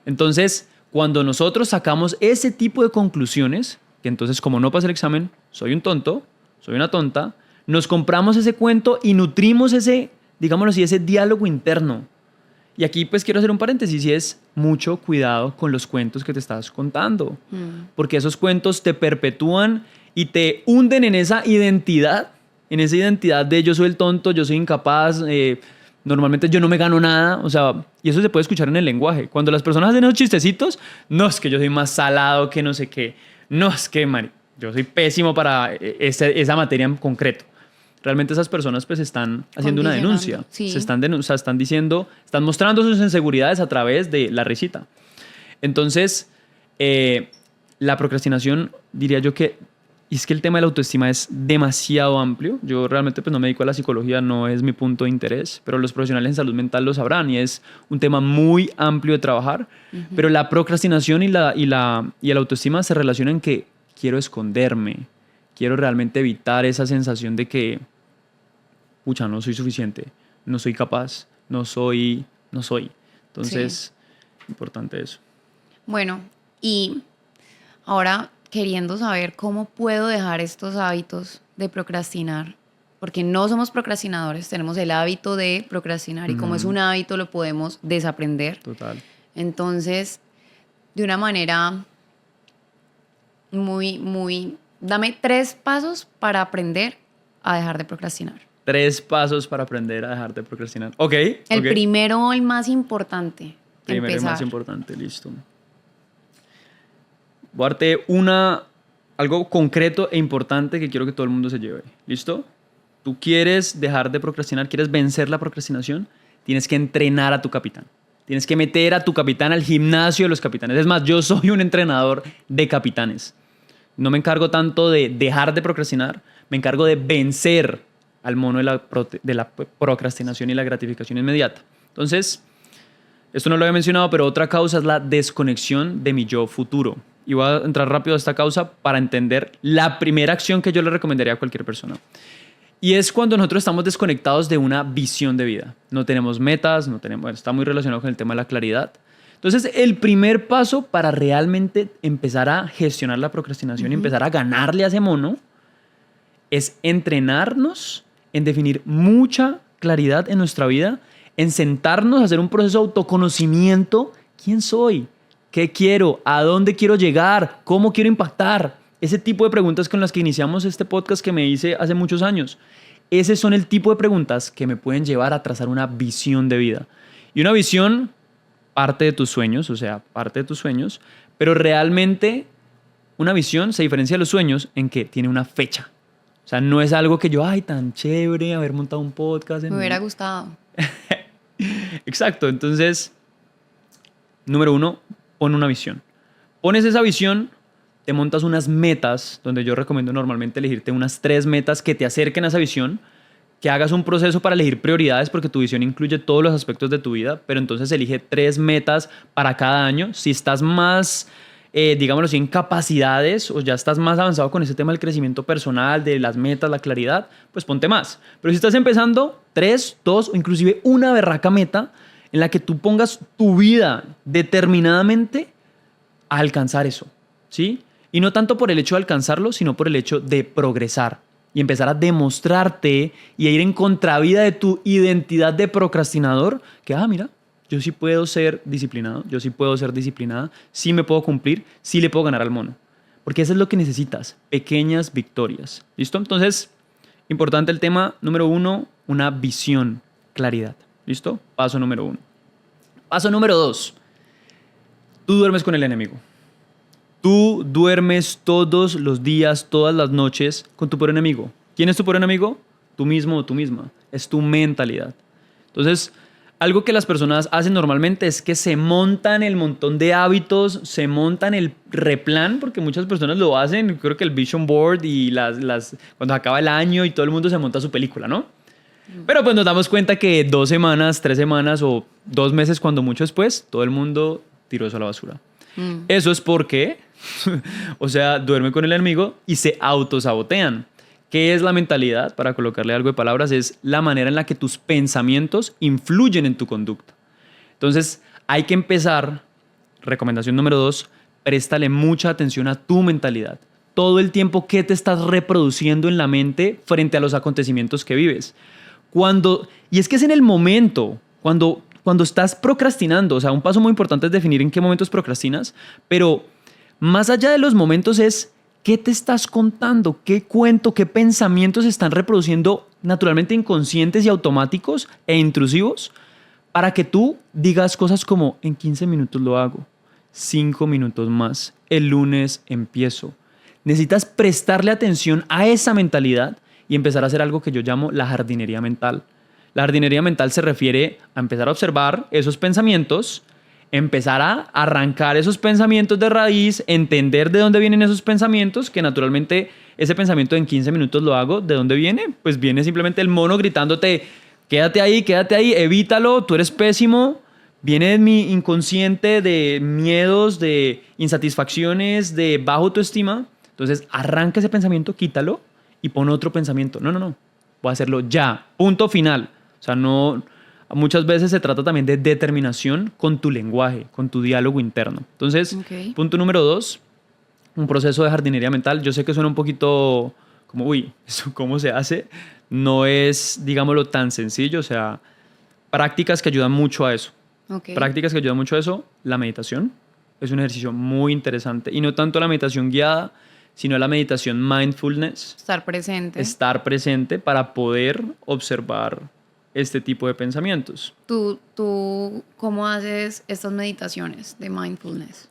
Entonces, cuando nosotros sacamos ese tipo de conclusiones, que entonces como no pasé el examen, soy un tonto, soy una tonta, nos compramos ese cuento y nutrimos ese, digámoslo así, ese diálogo interno. Y aquí pues quiero hacer un paréntesis y es mucho cuidado con los cuentos que te estás contando, porque esos cuentos te perpetúan y te hunden en esa identidad de yo soy el tonto, yo soy incapaz, normalmente yo no me gano nada, o sea, y eso se puede escuchar en el lenguaje. Cuando las personas hacen esos chistecitos, no es que yo soy más salado que no sé qué, no es que, yo soy pésimo para esa materia en concreto. Realmente esas personas pues están haciendo una denuncia, sí. están diciendo, están mostrando sus inseguridades a través de la risita. Entonces, la procrastinación, diría yo que, y es que el tema de la autoestima es demasiado amplio. Yo realmente pues no me dedico a la psicología, no es mi punto de interés, pero los profesionales en salud mental lo sabrán y es un tema muy amplio de trabajar. Pero la procrastinación y la autoestima se relacionan en que quiero esconderme, quiero realmente evitar esa sensación de que pucha, no soy suficiente, no soy capaz, no soy. Entonces, importante eso. Bueno, y ahora queriendo saber cómo puedo dejar estos hábitos de procrastinar, porque no somos procrastinadores, tenemos el hábito de procrastinar y como es un hábito lo podemos desaprender. Total. Entonces, de una manera dame 3 pasos para aprender a dejar de procrastinar. 3 pasos para aprender a dejar de procrastinar. Ok. El primero, el más importante. Primero empezar. y más importante, listo. Voy a darte algo concreto e importante que quiero que todo el mundo se lleve. ¿Listo? Tú quieres dejar de procrastinar, quieres vencer la procrastinación, tienes que entrenar a tu capitán. Tienes que meter a tu capitán al gimnasio de los capitanes. Es más, yo soy un entrenador de capitanes. No me encargo tanto de dejar de procrastinar, me encargo de vencer al mono de la procrastinación y la gratificación inmediata. Entonces, esto no lo había mencionado, pero otra causa es la desconexión de mi yo futuro. Y voy a entrar rápido a esta causa para entender la primera acción que yo le recomendaría a cualquier persona. Y es cuando nosotros estamos desconectados de una visión de vida. No tenemos metas, está muy relacionado con el tema de la claridad. Entonces, el primer paso para realmente empezar a gestionar la procrastinación y empezar a ganarle a ese mono es entrenarnos en definir mucha claridad en nuestra vida, en sentarnos a hacer un proceso de autoconocimiento. ¿Quién soy? ¿Qué quiero? ¿A dónde quiero llegar? ¿Cómo quiero impactar? Ese tipo de preguntas con las que iniciamos este podcast que me hice hace muchos años. Ese son el tipo de preguntas que me pueden llevar a trazar una visión de vida. Y una visión parte de tus sueños, pero realmente una visión se diferencia de los sueños en que tiene una fecha. O sea, no es algo que yo, ay, tan chévere haber montado un podcast. Me hubiera gustado. Exacto. Entonces, número 1, pon una visión. Pones esa visión, te montas unas metas, donde yo recomiendo normalmente elegirte unas 3 metas que te acerquen a esa visión, que hagas un proceso para elegir prioridades, porque tu visión incluye todos los aspectos de tu vida, pero entonces elige 3 metas para cada año. Si estás más, digámoslo así, en capacidades o ya estás más avanzado con ese tema del crecimiento personal, de las metas, la claridad, pues ponte más. Pero si estás empezando, 3, 2 o inclusive una berraca meta en la que tú pongas tu vida determinadamente a alcanzar eso, ¿sí? Y no tanto por el hecho de alcanzarlo, sino por el hecho de progresar y empezar a demostrarte y a ir en contravía de tu identidad de procrastinador, que, mira, yo sí puedo ser disciplinado, yo sí puedo ser disciplinada, sí me puedo cumplir, sí le puedo ganar al mono. Porque eso es lo que necesitas, pequeñas victorias. ¿Listo? Entonces, importante el tema número 1, una visión, claridad. ¿Listo? Paso número 1. Paso número 2. Tú duermes con el enemigo. Tú duermes todos los días, todas las noches con tu peor enemigo. ¿Quién es tu peor enemigo? Tú mismo o tú misma. Es tu mentalidad. Entonces, algo que las personas hacen normalmente es que se montan el montón de hábitos, se montan el replan, porque muchas personas lo hacen. Creo que el vision board y cuando acaba el año y todo el mundo se monta su película, ¿no? Pero pues nos damos cuenta que 2 semanas, 3 semanas o 2 meses, cuando mucho después, todo el mundo tiró eso a la basura. Eso es porque, o sea, duermen con el enemigo y se autosabotean. ¿Qué es la mentalidad? Para colocarle algo de palabras, es la manera en la que tus pensamientos influyen en tu conducta. Entonces, hay que empezar, recomendación número 2, préstale mucha atención a tu mentalidad. Todo el tiempo que te estás reproduciendo en la mente frente a los acontecimientos que vives. Y es que es en el momento, cuando estás procrastinando, o sea, un paso muy importante es definir en qué momentos procrastinas, pero más allá de los momentos es qué te estás contando, qué cuento, qué pensamientos están reproduciendo naturalmente inconscientes y automáticos e intrusivos para que tú digas cosas como en 15 minutos lo hago, 5 minutos más, el lunes empiezo. Necesitas prestarle atención a esa mentalidad y empezar a hacer algo que yo llamo la jardinería mental. La jardinería mental se refiere a empezar a observar esos pensamientos, empezar a arrancar esos pensamientos de raíz, entender de dónde vienen esos pensamientos, que naturalmente ese pensamiento en 15 minutos lo hago, ¿de dónde viene? Pues viene simplemente el mono gritándote, quédate ahí, evítalo, tú eres pésimo. Viene de mi inconsciente de miedos, de insatisfacciones, de baja autoestima. Entonces arranca ese pensamiento, quítalo y pon otro pensamiento. No, voy a hacerlo ya, punto final. O sea, no, muchas veces se trata también de determinación con tu lenguaje, con tu diálogo interno. Entonces, punto número 2, un proceso de jardinería mental. Yo sé que suena un poquito como, ¿eso cómo se hace? No es, digámoslo, tan sencillo. O sea, prácticas que ayudan mucho a eso. Prácticas que ayudan mucho a eso. La meditación es un ejercicio muy interesante. Y no tanto la meditación guiada, sino la meditación mindfulness. Estar presente. Estar presente para poder observar este tipo de pensamientos. ¿Tú cómo haces estas meditaciones de mindfulness?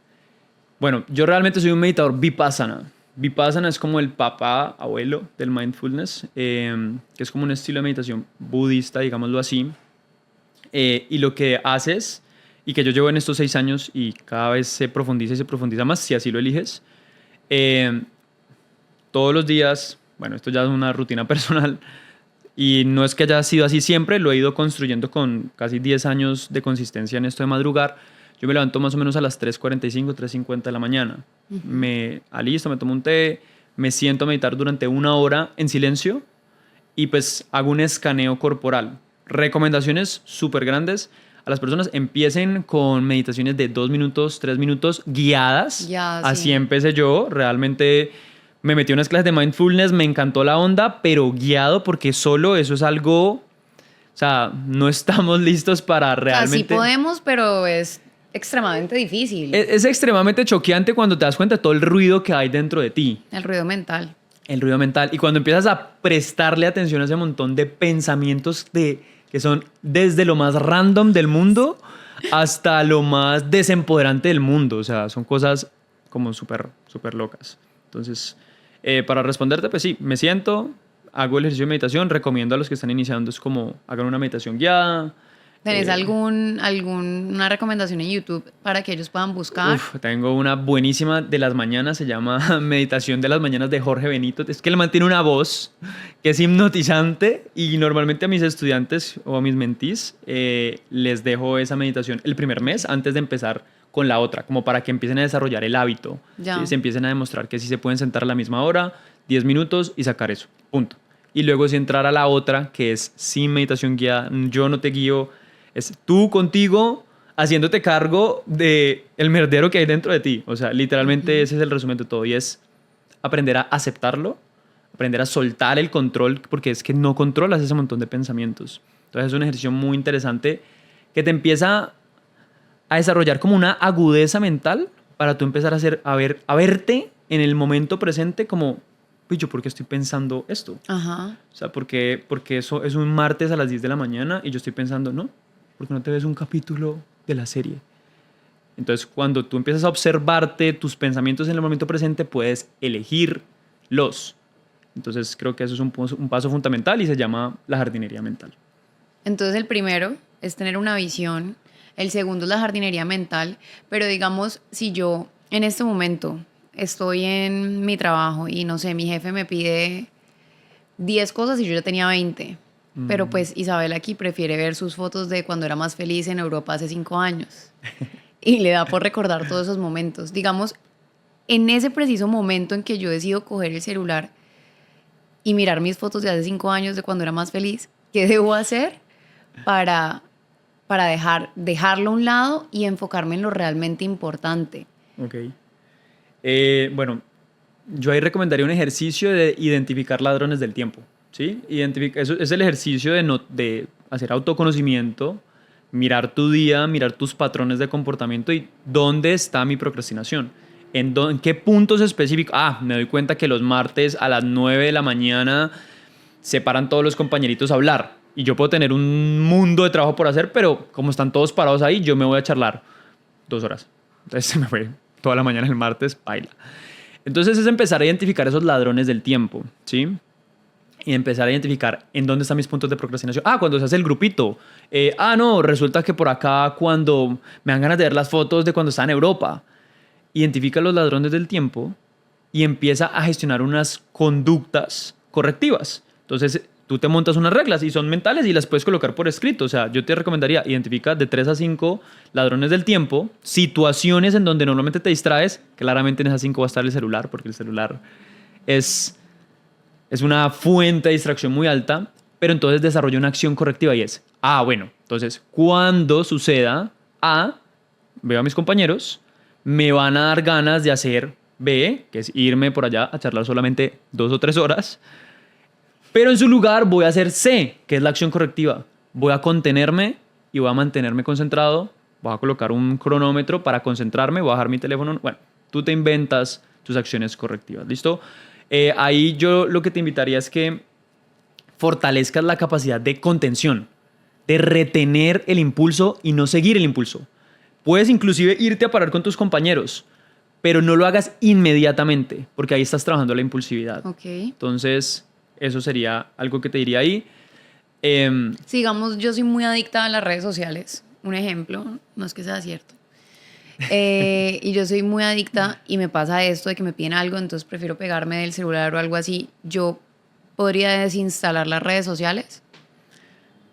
Bueno, yo realmente soy un meditador vipassana. Vipassana es como el papá, abuelo del mindfulness, que es como un estilo de meditación budista, digámoslo así. Y lo que haces, y que yo llevo en estos 6 años y cada vez se profundiza y se profundiza más, si así lo eliges, todos los días, bueno, esto ya es una rutina personal, y no es que haya sido así siempre, lo he ido construyendo con casi 10 años de consistencia en esto de madrugar. Yo me levanto más o menos a las 3:45, 3:50 de la mañana. Me alisto, me tomo un té, me siento a meditar durante 1 hora en silencio y pues hago un escaneo corporal. Recomendaciones súper grandes a las personas: empiecen con meditaciones de 2 minutos, 3 minutos guiadas. Así empecé yo. Realmente me metí a unas clases de mindfulness, me encantó la onda, pero guiado, porque solo eso es algo, o sea, no estamos listos para realmente... Así podemos, pero es extremadamente difícil. Es extremadamente choqueante cuando te das cuenta de todo el ruido que hay dentro de ti. El ruido mental. El ruido mental. Y cuando empiezas a prestarle atención a ese montón de pensamientos que son desde lo más random del mundo hasta lo más desempoderante del mundo. O sea, son cosas como súper, súper locas. Entonces, para responderte, pues sí, me siento, hago el ejercicio de meditación, recomiendo a los que están iniciando es como hagan una meditación guiada. ¿Tenés alguna recomendación en YouTube para que ellos puedan buscar? Tengo una buenísima de las mañanas, se llama Meditación de las Mañanas de Jorge Benito. Es que él mantiene una voz que es hipnotizante y normalmente a mis estudiantes o a mis mentís les dejo esa meditación el primer mes antes de empezar con la otra, como para que empiecen a desarrollar el hábito. ¿Sí? Se empiecen a demostrar que sí se pueden sentar a la misma hora, 10 minutos y sacar eso, punto. Y luego sí entrar a la otra, que es sin meditación guiada, yo no te guío, es tú contigo haciéndote cargo de el merdero que hay dentro de ti. O sea, literalmente ese es el resumen de todo. Y es aprender a aceptarlo, aprender a soltar el control, porque es que no controlas ese montón de pensamientos. Entonces es un ejercicio muy interesante que te empieza a desarrollar como una agudeza mental para tú empezar a verte en el momento presente como, uy, ¿yo por qué estoy pensando esto? Ajá. O sea, porque eso es un martes a las 10 de la mañana y yo estoy pensando, no, ¿por qué no te ves un capítulo de la serie? Entonces, cuando tú empiezas a observarte tus pensamientos en el momento presente, puedes elegirlos. Entonces, creo que eso es un paso fundamental y se llama la jardinería mental. Entonces, el primero es tener una visión. El segundo es la jardinería mental. Pero digamos, si yo en este momento estoy en mi trabajo y no sé, mi jefe me pide 10 cosas y yo ya tenía 20. Pero pues Isabel aquí prefiere ver sus fotos de cuando era más feliz en Europa hace 5 años. Y le da por recordar todos esos momentos. Digamos, en ese preciso momento en que yo decido coger el celular y mirar mis fotos de hace 5 años de cuando era más feliz, ¿qué debo hacer para, dejarlo a un lado y enfocarme en lo realmente importante? Ok. Bueno, yo ahí recomendaría un ejercicio de identificar ladrones del tiempo. ¿Sí? Eso es el ejercicio de hacer autoconocimiento, mirar tu día, mirar tus patrones de comportamiento y dónde está mi procrastinación. ¿En qué puntos específicos? Me doy cuenta que los martes a las 9 de la mañana se paran todos los compañeritos a hablar y yo puedo tener un mundo de trabajo por hacer, pero como están todos parados ahí, yo me voy a charlar 2 horas. Entonces se me fue toda la mañana el martes, baila. Entonces es empezar a identificar esos ladrones del tiempo, ¿sí? Y empezar a identificar en dónde están mis puntos de procrastinación. Cuando se hace el grupito. No, resulta que por acá cuando me dan ganas de ver las fotos de cuando estaba en Europa. Identifica los ladrones del tiempo y empieza a gestionar unas conductas correctivas. Entonces, tú te montas unas reglas y son mentales y las puedes colocar por escrito. O sea, yo te recomendaría identificar de 3 a 5 ladrones del tiempo, situaciones en donde normalmente te distraes. Claramente en esas 5 va a estar el celular, porque el celular es una fuente de distracción muy alta, pero entonces desarrolla una acción correctiva y es, bueno, entonces cuando suceda A, veo a mis compañeros, me van a dar ganas de hacer B, que es irme por allá a charlar solamente 2 o 3 horas, pero en su lugar voy a hacer C, que es la acción correctiva. Voy a contenerme y voy a mantenerme concentrado, voy a colocar un cronómetro para concentrarme, voy a dejar mi teléfono. Bueno, tú te inventas tus acciones correctivas, ¿listo? Ahí yo lo que te invitaría es que fortalezcas la capacidad de contención, de retener el impulso y no seguir el impulso. Puedes inclusive irte a parar con tus compañeros, pero no lo hagas inmediatamente, porque ahí estás trabajando la impulsividad. Okay. Entonces, eso sería algo que te diría ahí. Sigamos, yo soy muy adicta a las redes sociales. Un ejemplo, no es que sea cierto. Y yo soy muy adicta y me pasa esto de que me piden algo, entonces prefiero pegarme del celular o algo así. Yo podría desinstalar las redes sociales.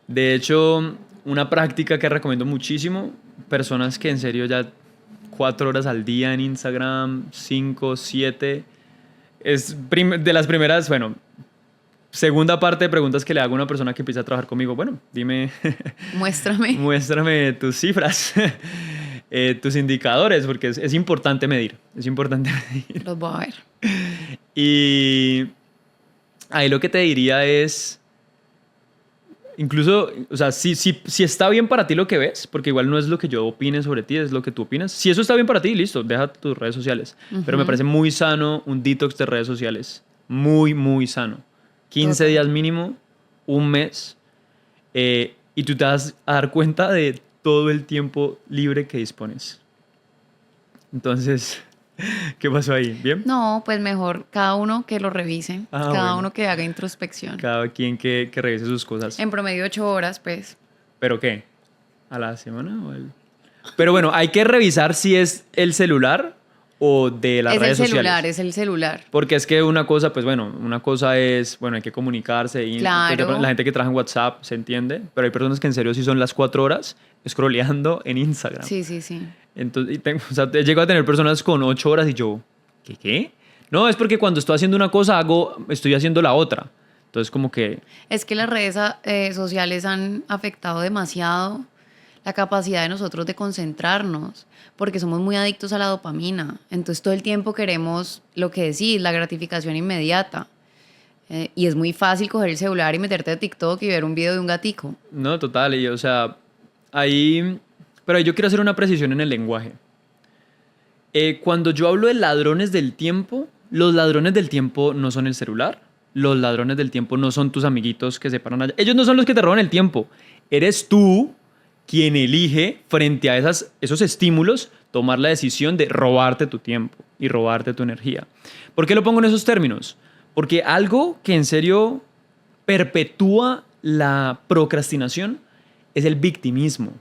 De hecho, una práctica que recomiendo muchísimo, personas que en serio ya 4 horas al día en Instagram, 5, 7, es de las primeras, bueno, segunda parte de preguntas que le hago a una persona que empieza a trabajar conmigo. Bueno, dime, muéstrame tus cifras. Tus indicadores, porque es importante medir. Es importante medir. Los voy a ver. Y ahí lo que te diría es, incluso, o sea, si está bien para ti lo que ves, porque igual no es lo que yo opine sobre ti, es lo que tú opinas. Si eso está bien para ti, listo, deja tus redes sociales. Pero me parece muy sano un detox de redes sociales. Muy, muy sano. 15 días mínimo, un mes, y tú te vas a dar cuenta de todo el tiempo libre que dispones. Entonces, ¿Qué pasó ahí? ¿Bien? No, pues mejor cada uno que lo revise, Ah, cada bueno. uno que haga introspección. Cada quien que revise sus cosas. En promedio 8 horas, pues. ¿Pero qué? ¿A la semana o Pero bueno, hay que revisar si es el celular o de las Es el redes celular, sociales. es el celular. Porque es que una cosa, pues bueno, una cosa es, bueno, hay que comunicarse y Claro. la gente que trabaja en WhatsApp se entiende, pero hay personas que en serio sí son las 4 horas scrolleando en Instagram. Sí, sí, sí. Entonces, o sea, llego a tener personas con 8 horas y yo, ¿qué? No, es porque cuando estoy haciendo una cosa, estoy haciendo la otra. Entonces, como que, Es que las redes sociales han afectado demasiado la capacidad de nosotros de concentrarnos, porque somos muy adictos a la dopamina. Entonces todo el tiempo queremos lo que decís, la gratificación inmediata. Y es muy fácil coger el celular y meterte a TikTok y ver un video de un gatico. no, total, y o sea, pero ahí yo quiero hacer una precisión en el lenguaje. Cuando yo hablo de ladrones del tiempo, los ladrones del tiempo no son el celular, los ladrones del tiempo no son tus amiguitos que se paran allá. Ellos no son los que te roban el tiempo. Eres tú quien elige frente a esos estímulos tomar la decisión de robarte tu tiempo y robarte tu energía. ¿Por qué lo pongo en esos términos? Porque algo que en serio perpetúa la procrastinación es el victimismo.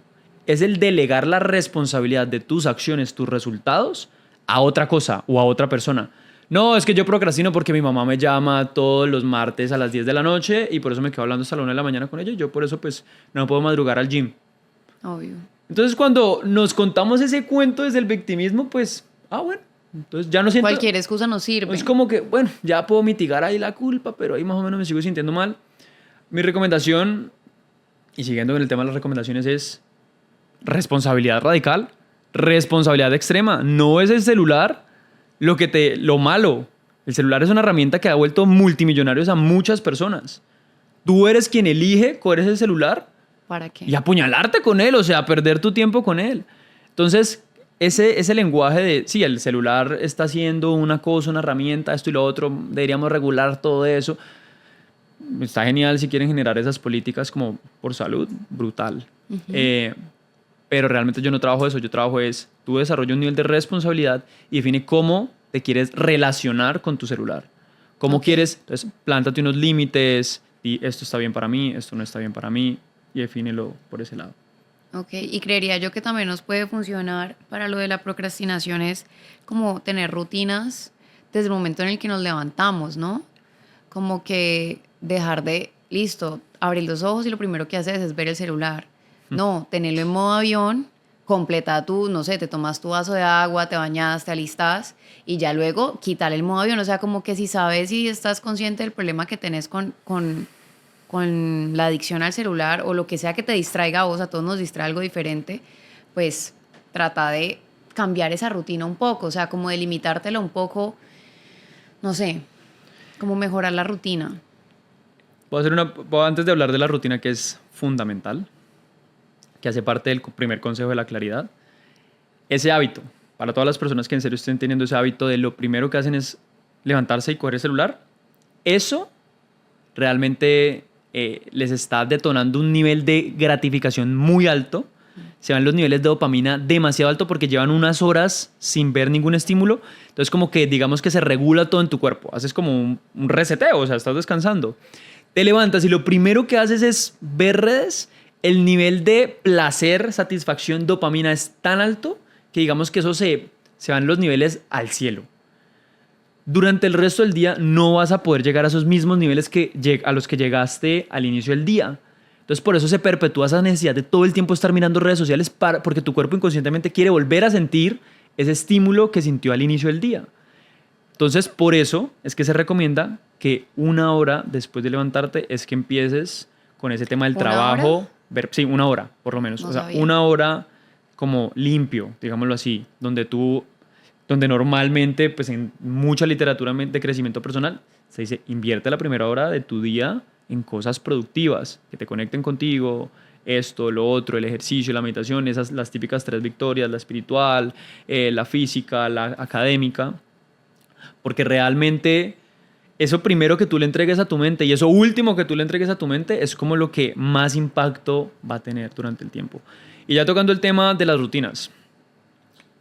Es el delegar la responsabilidad de tus acciones, tus resultados, a otra cosa o a otra persona. No, es que yo procrastino porque mi mamá me llama todos los martes a las 10 de la noche y por eso me quedo hablando hasta la 1 de la mañana con ella y yo por eso pues no puedo madrugar al gym. Obvio. Entonces cuando nos contamos ese cuento desde el victimismo, pues, bueno, entonces ya no siento... Cualquier excusa nos sirve. Es como que, bueno, ya puedo mitigar ahí la culpa, pero ahí más o menos me sigo sintiendo mal. Mi recomendación, y siguiendo en el tema de las recomendaciones, es responsabilidad radical, responsabilidad extrema. No es el celular lo malo. El celular es una herramienta que ha vuelto multimillonarios a muchas personas. Tú eres quien elige coger ese celular ¿Para qué? y apuñalarte con él, o sea, perder tu tiempo con él. Entonces, ese lenguaje de, sí, el celular está haciendo una cosa, una herramienta, esto y lo otro, deberíamos regular todo eso. Está genial si quieren generar esas políticas como por salud, brutal. Pero realmente yo no trabajo eso, yo trabajo es, tú desarrolla un nivel de responsabilidad y define cómo te quieres relacionar con tu celular. Cómo quieres, entonces, plántate unos límites, y esto está bien para mí, esto no está bien para mí, y defínelo por ese lado. Ok, y creería yo que también nos puede funcionar para lo de la procrastinación es como tener rutinas desde el momento en el que nos levantamos, ¿no? Como que dejar de, listo, abrir los ojos y lo primero que haces es ver el celular. No, tenerlo en modo avión, completa tú, no sé, te tomas tu vaso de agua, te bañas, te alistas y ya luego quitar el modo avión. O sea, como que si sabes y estás consciente del problema que tenés con la adicción al celular o lo que sea que te distraiga a vos, a todos nos distrae algo diferente, pues trata de cambiar esa rutina un poco, o sea, como de limitártela un poco, no sé, como mejorar la rutina. Antes de hablar de la rutina que es fundamental, que hace parte del primer consejo de la claridad, ese hábito, para todas las personas que en serio estén teniendo ese hábito de lo primero que hacen es levantarse y coger el celular, eso realmente les está detonando un nivel de gratificación muy alto. Se van los niveles de dopamina demasiado alto porque llevan unas horas sin ver ningún estímulo. Entonces como que digamos que se regula todo en tu cuerpo. Haces como un reseteo, o sea, estás descansando. Te levantas y lo primero que haces es ver redes. El nivel de placer, satisfacción, dopamina es tan alto que digamos que eso se van los niveles al cielo. Durante el resto del día no vas a poder llegar a esos mismos niveles a los que llegaste al inicio del día. Entonces por eso se perpetúa esa necesidad de todo el tiempo estar mirando redes sociales porque tu cuerpo inconscientemente quiere volver a sentir ese estímulo que sintió al inicio del día. Entonces por eso es que se recomienda que 1 hora después de levantarte es que empieces con ese tema del trabajo. Sí, 1 hora por lo menos. No o sea, sabía. 1 hora como limpio, digámoslo así, donde normalmente, pues en mucha literatura de crecimiento personal, se dice, invierte la primera hora de tu día en cosas productivas, que te conecten contigo, esto, lo otro, el ejercicio, la meditación, las típicas 3 victorias, la espiritual, la física, la académica, porque realmente eso primero que tú le entregues a tu mente y eso último que tú le entregues a tu mente es como lo que más impacto va a tener durante el tiempo. Y ya tocando el tema de las rutinas.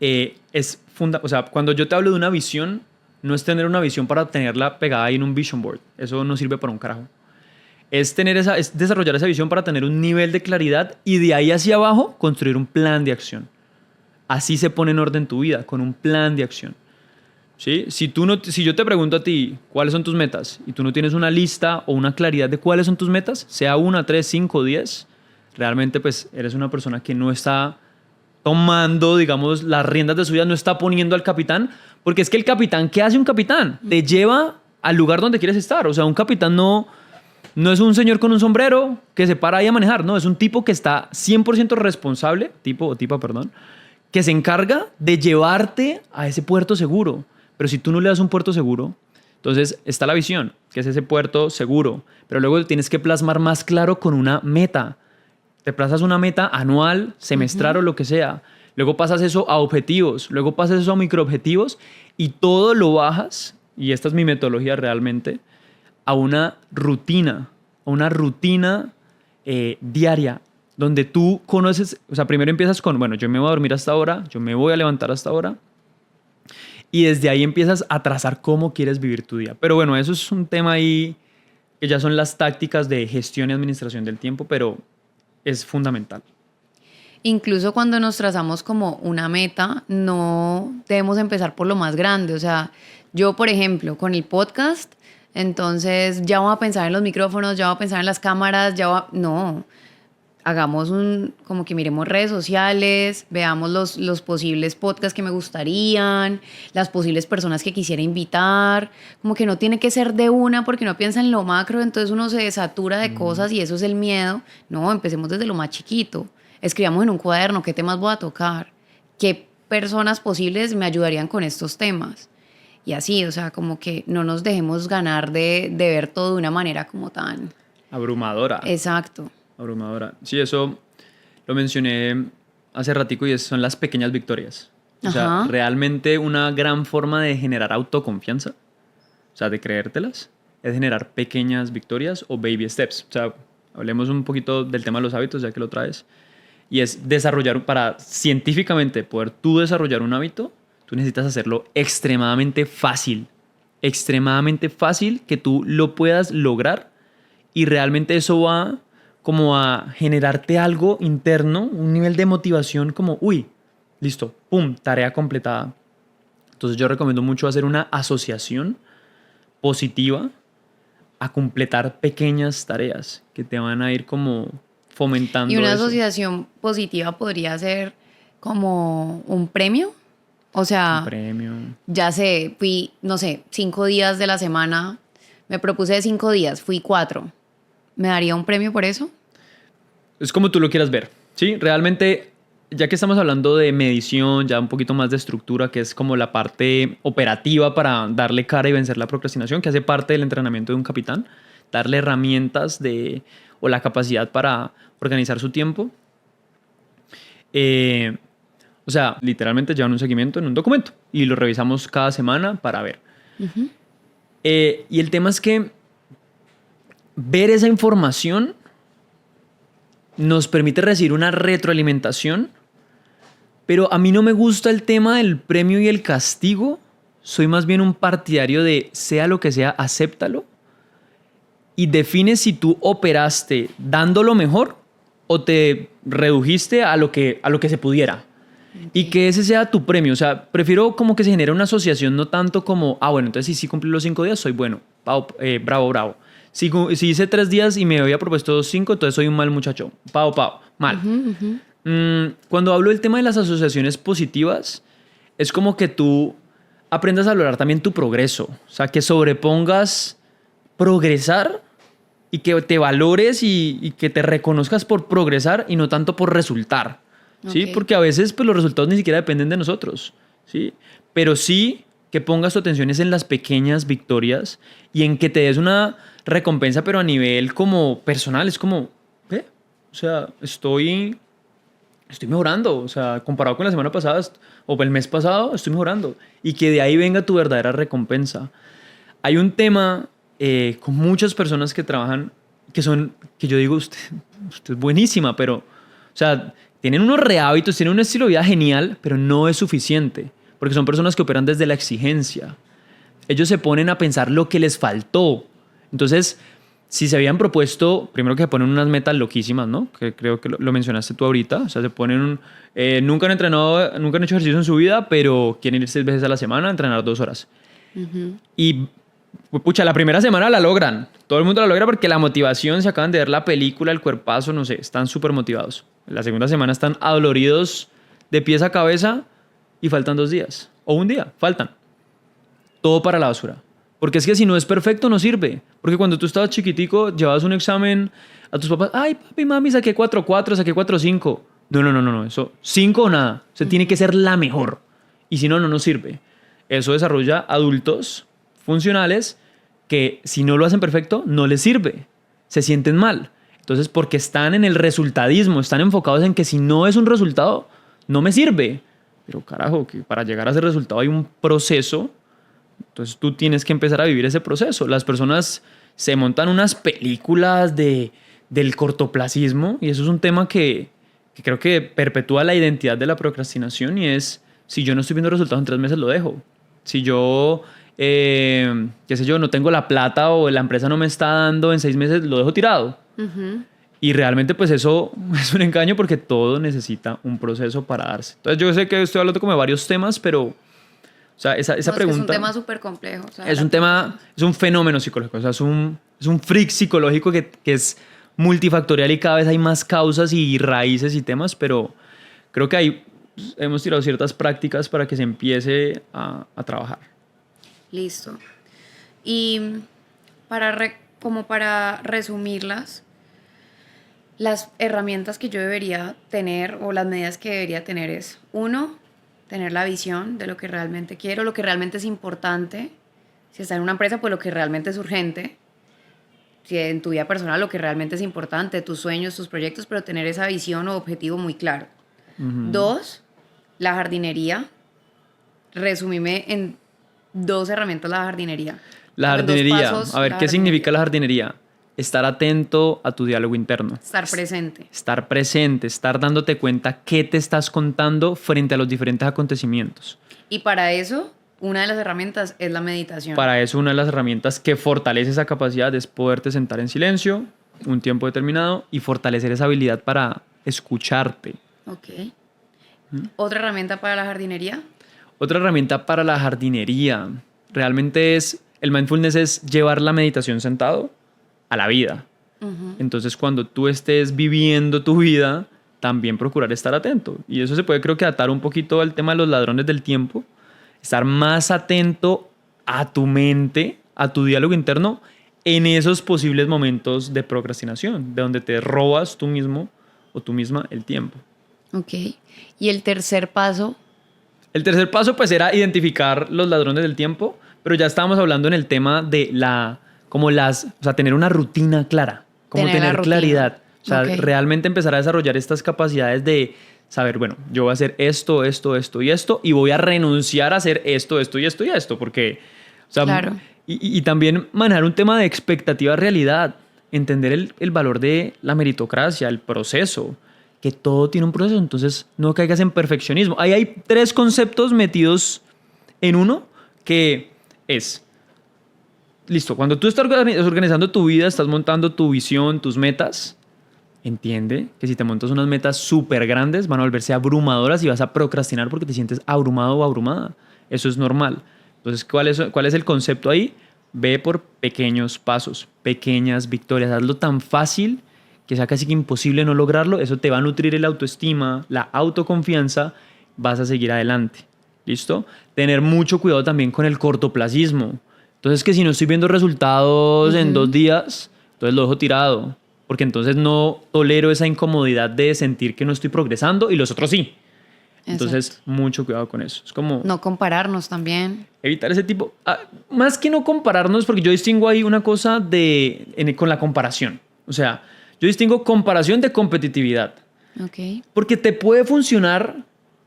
o sea, cuando yo te hablo de una visión, no es tener una visión para tenerla pegada ahí en un vision board. Eso no sirve para un carajo. Es desarrollar esa visión para tener un nivel de claridad y de ahí hacia abajo construir un plan de acción. Así se pone en orden tu vida, con un plan de acción. ¿Sí? Si yo te pregunto a ti cuáles son tus metas y tú no tienes una lista o una claridad de cuáles son tus metas, sea 1, 3, 5, 10, realmente pues eres una persona que no está tomando, digamos, las riendas de su vida, no está poniendo al capitán, porque es que el capitán, ¿qué hace un capitán? Te lleva al lugar donde quieres estar. O sea, un capitán no es un señor con un sombrero que se para ahí a manejar, no, es un tipo que está 100% responsable, tipo o tipa, perdón, que se encarga de llevarte a ese puerto seguro. Pero si tú no le das un puerto seguro, entonces está la visión, que es ese puerto seguro, pero luego tienes que plasmar más claro con una meta. Te plazas una meta anual, semestral o lo que sea. Luego pasas eso a objetivos, luego pasas eso a microobjetivos y todo lo bajas, y esta es mi metodología realmente, a una rutina diaria, donde tú conoces, o sea, primero empiezas con, bueno, yo me voy a dormir hasta ahora, yo me voy a levantar hasta ahora, y desde ahí empiezas a trazar cómo quieres vivir tu día. Pero bueno, eso es un tema ahí que ya son las tácticas de gestión y administración del tiempo, pero es fundamental. Incluso cuando nos trazamos como una meta, no debemos empezar por lo más grande. O sea, yo, por ejemplo, con el podcast, entonces ya voy a pensar en los micrófonos, ya voy a pensar en las cámaras, no, hagamos como que miremos redes sociales, veamos los posibles podcasts que me gustarían, las posibles personas que quisiera invitar, como que no tiene que ser de una porque uno piensa en lo macro, entonces uno se satura de cosas y eso es el miedo. No, empecemos desde lo más chiquito, escribamos en un cuaderno qué temas voy a tocar, qué personas posibles me ayudarían con estos temas. Y así, o sea, como que no nos dejemos ganar de ver todo de una manera como tan... Abrumadora. Exacto. Abrumadora. Sí, eso lo mencioné hace ratico y son las pequeñas victorias. O sea, realmente una gran forma de generar autoconfianza, o sea, de creértelas, es generar pequeñas victorias o baby steps. O sea, hablemos un poquito del tema de los hábitos, ya que lo traes. Y es desarrollar, para científicamente poder tú desarrollar un hábito, tú necesitas hacerlo extremadamente fácil que tú lo puedas lograr y realmente eso va como a generarte algo interno, un nivel de motivación como, uy, listo, pum, tarea completada. Entonces yo recomiendo mucho hacer una asociación positiva a completar pequeñas tareas que te van a ir como fomentando. Y una eso. asociación positiva podría ser como un premio. O sea, Un premio. ya sé, fui, no sé, 5 días de la semana, me propuse 5 días, fui 4. ¿Me daría un premio por eso? Es como tú lo quieras ver, ¿sí? Realmente, ya que estamos hablando de medición, ya un poquito más de estructura, que es como la parte operativa para darle cara y vencer la procrastinación, que hace parte del entrenamiento de un capitán, darle herramientas o la capacidad para organizar su tiempo. O sea, literalmente llevan un seguimiento en un documento y lo revisamos cada semana para ver. Y el tema es que ver esa información nos permite recibir una retroalimentación, pero a mí no me gusta el tema del premio y el castigo. Soy más bien un partidario de sea lo que sea, acéptalo y define si tú operaste dando lo mejor o te redujiste a lo que se pudiera. Y que ese sea tu premio. O sea, prefiero como que se genere una asociación, no tanto como, bueno, entonces si cumplí los 5 días, soy bueno. Bravo, bravo. Si hice 3 días y me había propuesto 5, entonces soy un mal muchacho. Mal. Cuando hablo del tema de las asociaciones positivas, es como que tú aprendas a valorar también tu progreso. O sea, que sobrepongas progresar y que te valores y que te reconozcas por progresar y no tanto por resultar. ¿Sí? Okay. Porque a veces pues, los resultados ni siquiera dependen de nosotros, ¿sí? Pero sí que pongas tu atención en las pequeñas victorias y en que te des una recompensa, pero a nivel como personal. Es como, o sea, estoy mejorando. O sea, comparado con la semana pasada o el mes pasado, estoy mejorando. Y que de ahí venga tu verdadera recompensa. Hay un tema con muchas personas que trabajan, que yo digo, usted es buenísima, pero, o sea, tienen unos rehábitos, tienen un estilo de vida genial, pero no es suficiente, porque son personas que operan desde la exigencia. Ellos se ponen a pensar lo que les faltó. Entonces, si se habían propuesto, primero que se ponen unas metas loquísimas, ¿no? Que creo que lo mencionaste tú ahorita. O sea, se ponen nunca han entrenado, nunca han hecho ejercicio en su vida, pero quieren ir 6 veces a la semana a entrenar 2 horas. Y, pucha, la primera semana la logran. Todo el mundo la logra porque la motivación, se acaban de ver la película, el cuerpazo, no sé, están súper motivados. La segunda semana están adoloridos de pies a cabeza y faltan 2 días. O 1 día, faltan. Todo para la basura. Porque es que si no es perfecto, no sirve. Porque cuando tú estabas chiquitico, llevabas un examen a tus papás. Ay, papi, mami, saqué 4.4, saqué 4.5. No. Eso, 5 o nada. O sea, tiene que ser la mejor. Y si no, no nos sirve. Eso desarrolla adultos funcionales que si no lo hacen perfecto, no les sirve. Se sienten mal. Entonces, porque están en el resultadismo, están enfocados en que si no es un resultado, no me sirve. Pero carajo, que para llegar a ese resultado hay un proceso. Entonces tú tienes que empezar a vivir ese proceso. Las personas se montan unas películas del cortoplacismo y eso es un tema que creo que perpetúa la identidad de la procrastinación y es, si yo no estoy viendo resultados en 3 meses, lo dejo. Si yo, qué sé yo, no tengo la plata o la empresa no me está dando en 6 meses, lo dejo tirado. Y realmente pues eso es un engaño porque todo necesita un proceso para darse. Entonces yo sé que estoy hablando como de varios temas, pero... O sea, esa pregunta... Es un tema súper complejo. O sea, es un tema, es un fenómeno psicológico. O sea, es un freak psicológico que es multifactorial y cada vez hay más causas y raíces y temas, pero creo que ahí hemos tirado ciertas prácticas para que se empiece a trabajar. Listo. Y como para resumirlas, las herramientas que yo debería tener o las medidas que debería tener es, 1, tener la visión de lo que realmente quiero, lo que realmente es importante. Si estás en una empresa, pues lo que realmente es urgente. Si en tu vida personal, lo que realmente es importante, tus sueños, tus proyectos, pero tener esa visión o objetivo muy claro. 2, la jardinería. Resumime en 2 herramientas la jardinería. La jardinería. A ver, ¿qué significa la jardinería? Estar atento a tu diálogo interno. Estar presente. Estar presente, estar dándote cuenta qué te estás contando frente a los diferentes acontecimientos. Y para eso, una de las herramientas es la meditación. Para eso, una de las herramientas que fortalece esa capacidad es poderte sentar en silencio un tiempo determinado y fortalecer esa habilidad para escucharte. Ok. ¿Otra herramienta para la jardinería? Otra herramienta para la jardinería realmente es, el mindfulness es llevar la meditación sentado a la vida. Entonces, cuando tú estés viviendo tu vida, también procurar estar atento. Y eso se puede, creo que, atar un poquito al tema de los ladrones del tiempo. Estar más atento a tu mente, a tu diálogo interno, en esos posibles momentos de procrastinación, de donde te robas tú mismo o tú misma el tiempo. Ok. ¿Y el tercer paso? El tercer paso, pues, era identificar los ladrones del tiempo, pero ya estábamos hablando en el tema de tener una rutina clara, como tener claridad. O sea, realmente empezar a desarrollar estas capacidades de saber, bueno, yo voy a hacer esto y voy a renunciar a hacer esto y esto, porque, o sea, claro. y también manejar un tema de expectativa-realidad, entender el valor de la meritocracia, el proceso, que todo tiene un proceso, entonces no caigas en perfeccionismo. Ahí hay 3 conceptos metidos en uno que es... Listo, cuando tú estás organizando tu vida, estás montando tu visión, tus metas, entiende que si te montas unas metas súper grandes van a volverse abrumadoras y vas a procrastinar porque te sientes abrumado o abrumada. Eso es normal. Entonces, ¿cuál es el concepto ahí? Ve por pequeños pasos, pequeñas victorias. Hazlo tan fácil que sea casi que imposible no lograrlo. Eso te va a nutrir el autoestima, la autoconfianza. Vas a seguir adelante. ¿Listo? Tener mucho cuidado también con el cortoplacismo. Entonces, que si no estoy viendo resultados en 2 días, entonces lo dejo tirado. Porque entonces no tolero esa incomodidad de sentir que no estoy progresando y los otros sí. Entonces, exacto, mucho cuidado con eso. Es como... no compararnos también. Evitar ese tipo... más que no compararnos, porque yo distingo ahí una cosa con la comparación. O sea, yo distingo comparación de competitividad. Ok. Porque te puede funcionar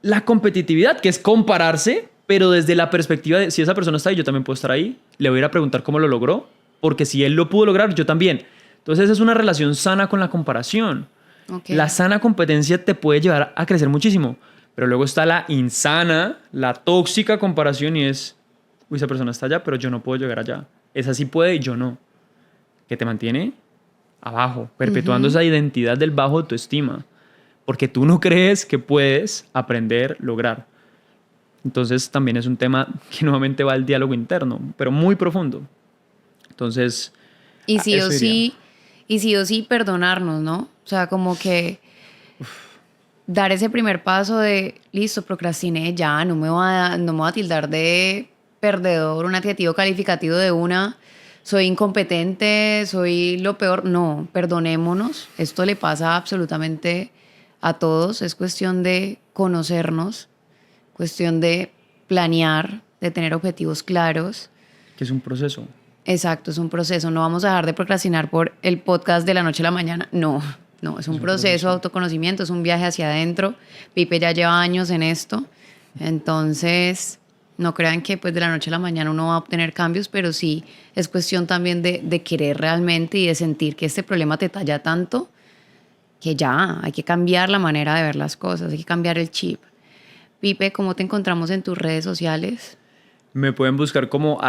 la competitividad, que es compararse, pero desde la perspectiva de si esa persona está ahí, yo también puedo estar ahí. Le voy a ir a preguntar cómo lo logró, porque si él lo pudo lograr, yo también. Entonces es una relación sana con la comparación. Ok. La sana competencia te puede llevar a crecer muchísimo, pero luego está la insana, la tóxica comparación y es, uy, esa persona está allá, pero yo no puedo llegar allá. Esa sí puede y yo no. Que te mantiene abajo, perpetuando esa identidad del bajo autoestima, porque tú no crees que puedes aprender, lograr. Entonces también es un tema que nuevamente va al diálogo interno, pero muy profundo. Entonces, Y sí o eso diría. sí, y sí o sí perdonarnos, ¿no? O sea, como que dar ese primer paso de, listo, procrastiné, ya, no me voy a tildar de perdedor, un adjetivo calificativo de una, soy incompetente, soy lo peor. No, perdonémonos. Esto le pasa absolutamente a todos. Es cuestión de conocernos, cuestión de planear, de tener objetivos claros. Que es un proceso. Exacto, es un proceso. No vamos a dejar de procrastinar por el podcast de la noche a la mañana. No, no, es un proceso de autoconocimiento, es un viaje hacia adentro. Pipe ya lleva años en esto. Entonces, no crean que pues de la noche a la mañana uno va a obtener cambios, pero sí es cuestión también de querer realmente y de sentir que este problema te talla tanto que ya hay que cambiar la manera de ver las cosas, hay que cambiar el chip. Pipe, ¿cómo te encontramos en tus redes sociales? Me pueden buscar como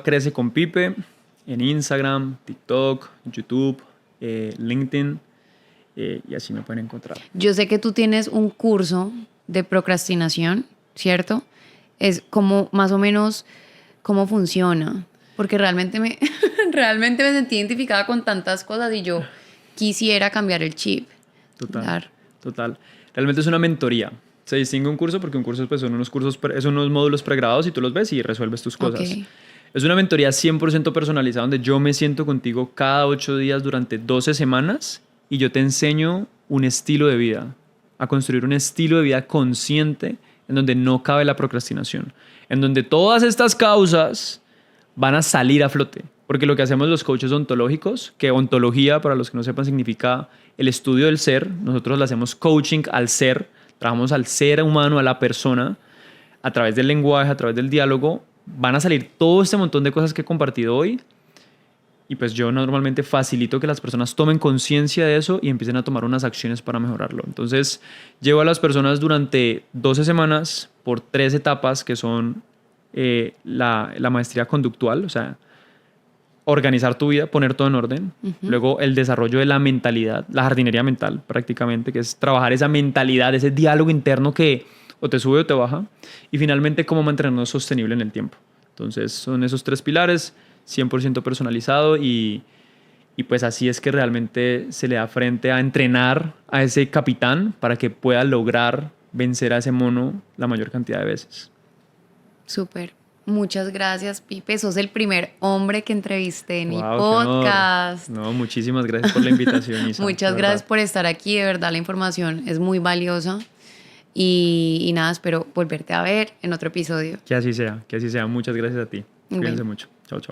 @crececonpipe en Instagram, TikTok, YouTube, LinkedIn, y así me pueden encontrar. Yo sé que tú tienes un curso de procrastinación, ¿cierto? Es como más o menos cómo funciona, porque realmente me sentí identificada con tantas cosas y yo quisiera cambiar el chip. Total, Dar. total. Realmente es una mentoría. Se distingue un curso porque un curso pues, son unos cursos, son unos módulos pregrabados y tú los ves y resuelves tus cosas. Ok. Es una mentoría 100% personalizada donde yo me siento contigo cada 8 días durante 12 semanas y yo te enseño un estilo de vida, a construir un estilo de vida consciente en donde no cabe la procrastinación, en donde todas estas causas van a salir a flote. Porque lo que hacemos los coaches ontológicos, que ontología, para los que no sepan, significa el estudio del ser, nosotros le hacemos coaching al ser, trabajamos al ser humano, a la persona, a través del lenguaje, a través del diálogo, van a salir todo este montón de cosas que he compartido hoy. Y pues yo normalmente facilito que las personas tomen conciencia de eso y empiecen a tomar unas acciones para mejorarlo. Entonces, llevo a las personas durante 12 semanas por 3 etapas que son la maestría conductual, o sea, organizar tu vida, poner todo en orden. Luego el desarrollo de la mentalidad, la jardinería mental prácticamente, que es trabajar esa mentalidad, ese diálogo interno que o te sube o te baja. Y finalmente cómo mantenernos sostenible en el tiempo. Entonces son esos 3 pilares, 100% personalizado y pues así es que realmente se le da frente a entrenar a ese capitán para que pueda lograr vencer a ese mono la mayor cantidad de veces. Súper. Muchas gracias, Pipe. Sos el primer hombre que entrevisté en mi Wow, podcast. no, muchísimas gracias por la invitación, Isa. Muchas de gracias verdad. por estar aquí. De verdad, la información es muy valiosa. Y nada, espero volverte a ver en otro episodio. Que así sea, que así sea. Muchas gracias a ti. Cuídense Bueno. mucho. Chao, chao.